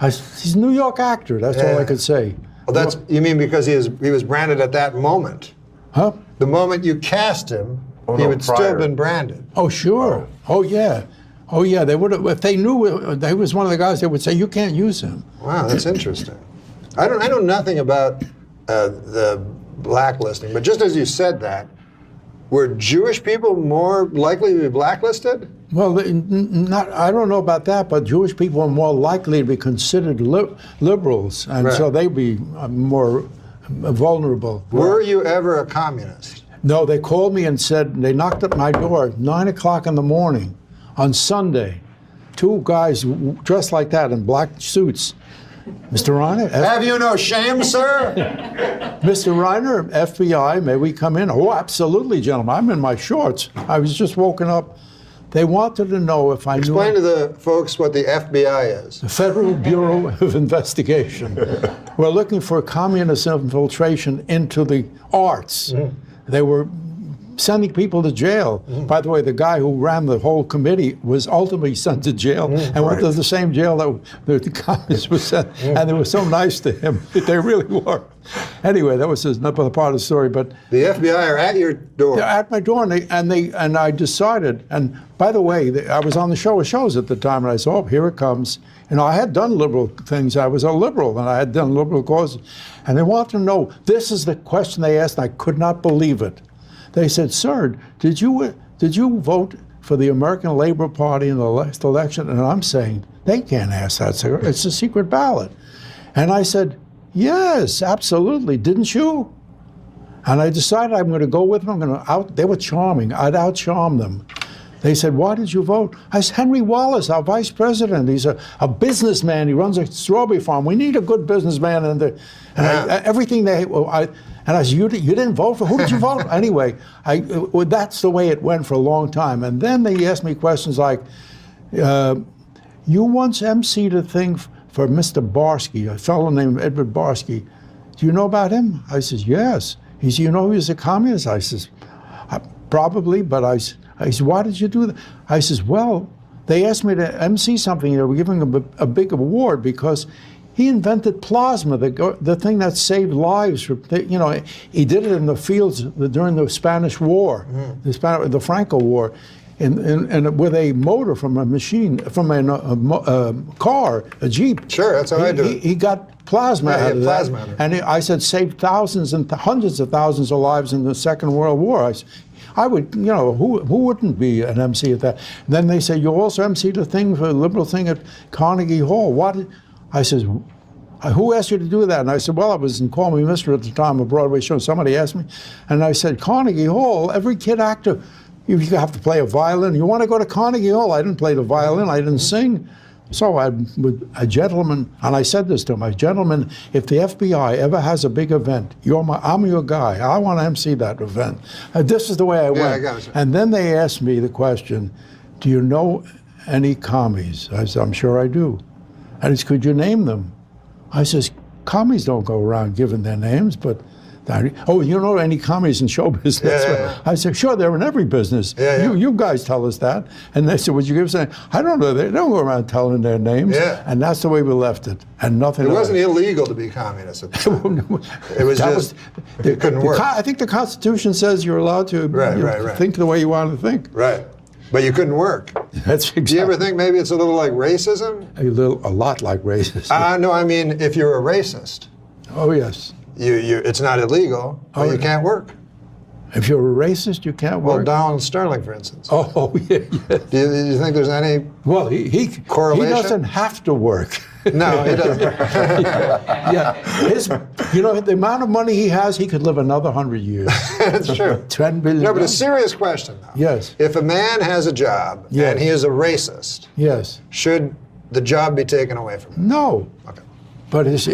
He's a New York actor. That's all I could say. Well, you mean because he was branded at that moment? Huh? The moment you cast him, he would still been branded. Oh, sure. Oh, yeah. Oh, yeah. They would have, if they knew he was one of the guys, they would say, you can't use him. Wow, that's interesting. I know nothing about the blacklisting, but just as you said that, were Jewish people more likely to be blacklisted? Well, I don't know about that, but Jewish people are more likely to be considered liberals, and so they'd be more vulnerable. Were you ever a communist? No, they called me and said, they knocked at my door at 9 o'clock in the morning on Sunday. Two guys dressed like that in black suits. Mr. Reiner? Have you no shame, sir? Mr. Reiner, FBI, may we come in? Oh, absolutely, gentlemen. I'm in my shorts. I was just woken up. They wanted to know if I knew... Explain to the folks what the FBI is. The Federal Bureau of Investigation. We're looking for communist infiltration into the arts. They were sending people to jail. By the way, the guy who ran the whole committee was ultimately sent to jail and went to the same jail that the communists were sent. And they were so nice to him. They really were. Anyway, that was another part of the story. But the FBI are at your door. They're at my door, and I decided. And by the way, I was on the shows at the time, and I said, "Oh, here it comes." I had done liberal things. I was a liberal, and I had done liberal causes. And they wanted to know. This is the question they asked. And I could not believe it. They said, "Sir, did you vote for the American Labor Party in the last election?" And I'm saying, they can't ask that, sir. It's a secret ballot. And I said, "Yes, absolutely. Didn't you?" And I decided I'm going to go with them. They were charming. I'd out-charm them. They said, "Why did you vote?" I said, "Henry Wallace, our vice president. He's a businessman. He runs a strawberry farm. We need a good businessman." Everything they... And I said, you didn't vote for? Who did you vote for? Anyway, that's the way it went for a long time. And then they asked me questions like, you once emceed a thing for Mr. Barsky, a fellow named Edward Barsky. Do you know about him? I says, yes. He said, you know he was a communist? I says, probably, but I said, why did you do that? I says, well, they asked me to MC something. They were giving him a big award because he invented plasma, the thing that saved lives. He did it in the fields during the Spanish War, the Franco War, and with a motor from a machine, from a car, a Jeep. Sure, that's how I do it. He got plasma out of that. And I said, saved thousands and hundreds of thousands of lives in the Second World War. I would, who wouldn't be an MC at that? And then they say, you also MC'd a liberal thing at Carnegie Hall. What? I says, who asked you to do that? And I said, well, I was in Call Me Mister at the time, a Broadway show. Somebody asked me. And I said, Carnegie Hall, every kid actor, you have to play a violin. You want to go to Carnegie Hall? I didn't play the violin. I didn't sing. So with a gentleman, and I said this to him, gentlemen, if the FBI ever has a big event, I'm your guy. I want to MC that event. This is the way I went. I got it. And then they asked me the question, do you know any commies? I said, I'm sure I do. And he said, could you name them? I says, commies don't go around giving their names, but oh, you know any commies in show business? Yeah. I said, sure, they're in every business. Yeah. You guys tell us that. And they said, would you give us a name? I don't know. They don't go around telling their names. Yeah. And that's the way we left it. And nothing It else. wasn't illegal to be communist at the time. It was just, it couldn't work. I think the Constitution says you're allowed to think the way you want to think. Right. But you couldn't work. That's exactly. Do you ever think maybe it's a little like racism? A lot like racism. No, I mean, if you're a racist. Oh, yes. It's not illegal, but you can't work. If you're a racist, you can't work. Well, Donald Sterling, for instance. Oh, yeah. Do you think there's any correlation? He doesn't have to work. No, he doesn't. The amount of money he has, he could live another 100 years. That's true. $10 billion. No, but a serious question, though. Yes. If a man has a job and he is a racist, should the job be taken away from him? No. Okay. But his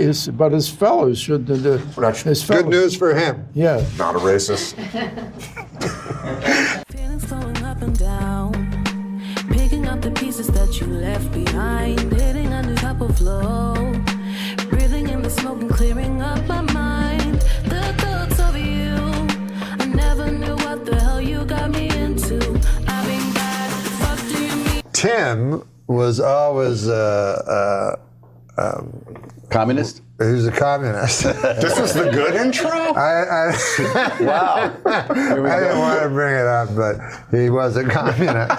fellows should. His fellows. Good news for him. Yeah. Not a racist. Feelings flowing up and down, picking up the pieces that you left behind, hitting a new type of flow, breathing in the smoke and clearing up my mind. The thoughts of you, I never knew what the hell you got me into. I've been bad. Fuck do you mean? Tim was always communist? He was a communist. This is the good intro? Wow. I didn't want to bring it up, but he was a communist.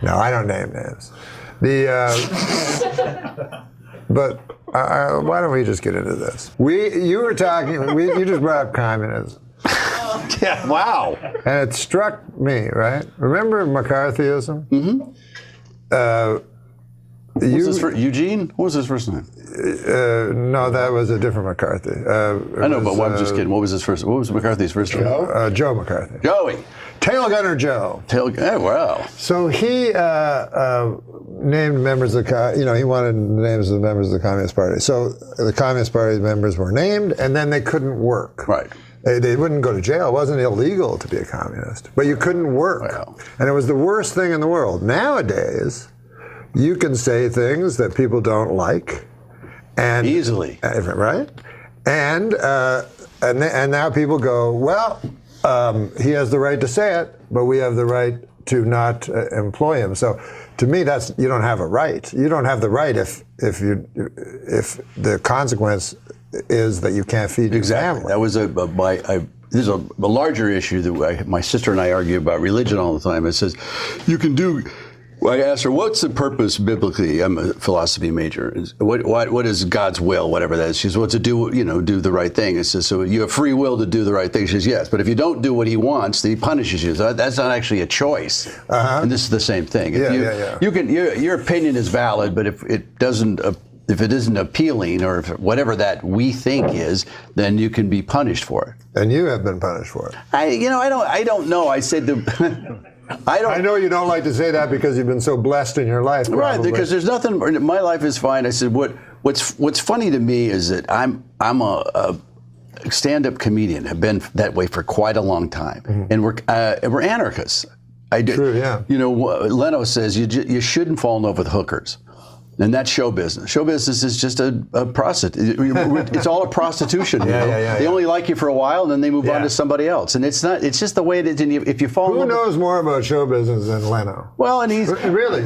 No, I don't name names. But why don't we just get into this? You just brought up communism. Yeah, wow. And it struck me, right? Remember McCarthyism? Mm-hmm. Eugene? What was his first name? No, that was a different McCarthy. I know, but I'm just kidding. What was McCarthy's first name? Joe McCarthy. Joey. Tail Gunner Joe. Wow. So he named members of he wanted names of the members of the Communist Party. So the Communist Party members were named, and then they couldn't work. Right. They wouldn't go to jail. It wasn't illegal to be a communist, but you couldn't work. Wow. And it was the worst thing in the world. Nowadays, you can say things that people don't like, and easily, right? And now people go, well, he has the right to say it, but we have the right to not employ him. So, to me, you don't have a right. You don't have the right if the consequence is that you can't feed your family. That was there's a larger issue that my sister and I argue about religion all the time. It says you can do. I asked her, what's the purpose biblically? I'm a philosophy major. What is God's will, whatever that is? She says, well, to do the right thing. It says, so you have free will to do the right thing. She says, yes, but if you don't do what he wants, then he punishes you. So that's not actually a choice. Uh-huh. And this is the same thing. You can, your opinion is valid, but if it isn't appealing, or if whatever that we think is, then you can be punished for it. And you have been punished for it. I don't know. I said I know you don't like to say that because you've been so blessed in your life. Probably. Right, because there's nothing. My life is fine. I said what's funny to me is that I'm a stand-up comedian. Have been that way for quite a long time, and we're anarchists. True, yeah. Leno says you shouldn't fall in love with hookers. And that's show business. Show business is just a prostitute. It's all a prostitution. They only like you for a while, and then they move on to somebody else. And it's not. It's just the way it is. And if you fall, who knows more about show business than Leno? Well, and he's really,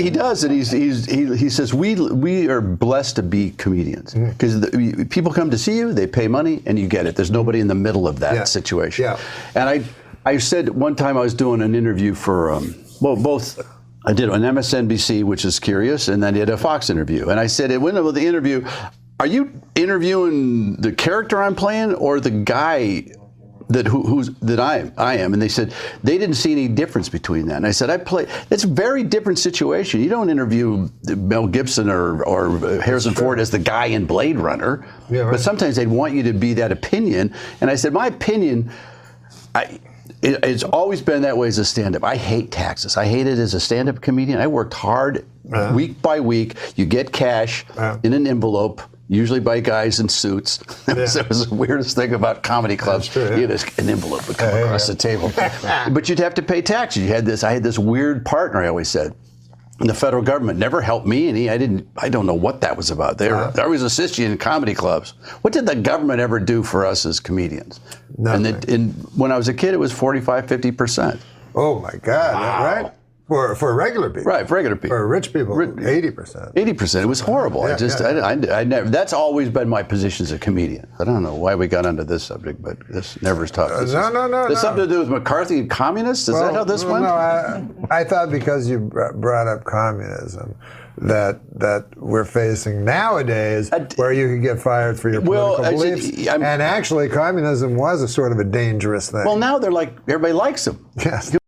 he does. And he says we are blessed to be comedians because people come to see you, they pay money, and you get it. There's nobody in the middle of that situation. Yeah. And I said one time I was doing an interview for both. I did an MSNBC, which is curious, and then I did a Fox interview. And I said, at the end of the interview, are you interviewing the character I'm playing or the guy that I am? And they said they didn't see any difference between that. And I said, it's a very different situation. You don't interview Mel Gibson or Harrison Ford as the guy in Blade Runner. Yeah, right. But sometimes they'd want you to be that opinion. And I said, my opinion, It's always been that way as a stand-up. I hate taxes. I hate it as a stand-up comedian. I worked hard week by week. You get cash in an envelope, usually by guys in suits. That was the weirdest thing about comedy clubs. True, you had an envelope would come across the table. But you'd have to pay taxes. I had this weird partner, I always said. And the federal government never helped me, and I don't know what that was about. They always assist you in comedy clubs. What did the government ever do for us as comedians? Nothing. And when I was a kid, it was 45, 50%. Oh my God! Wow. Right? For regular people. Right, for regular people. For rich people, 80%. 80%. It was horrible. I never. That's always been my position as a comedian. I don't know why we got onto this subject, but this never is talked. No. There's something to do with McCarthy and communists. Is that how this went? No, I thought because you brought up communism, that we're facing nowadays, where you could get fired for your political beliefs. And actually, communism was a sort of a dangerous thing. Well, now they're like everybody likes them. Yes.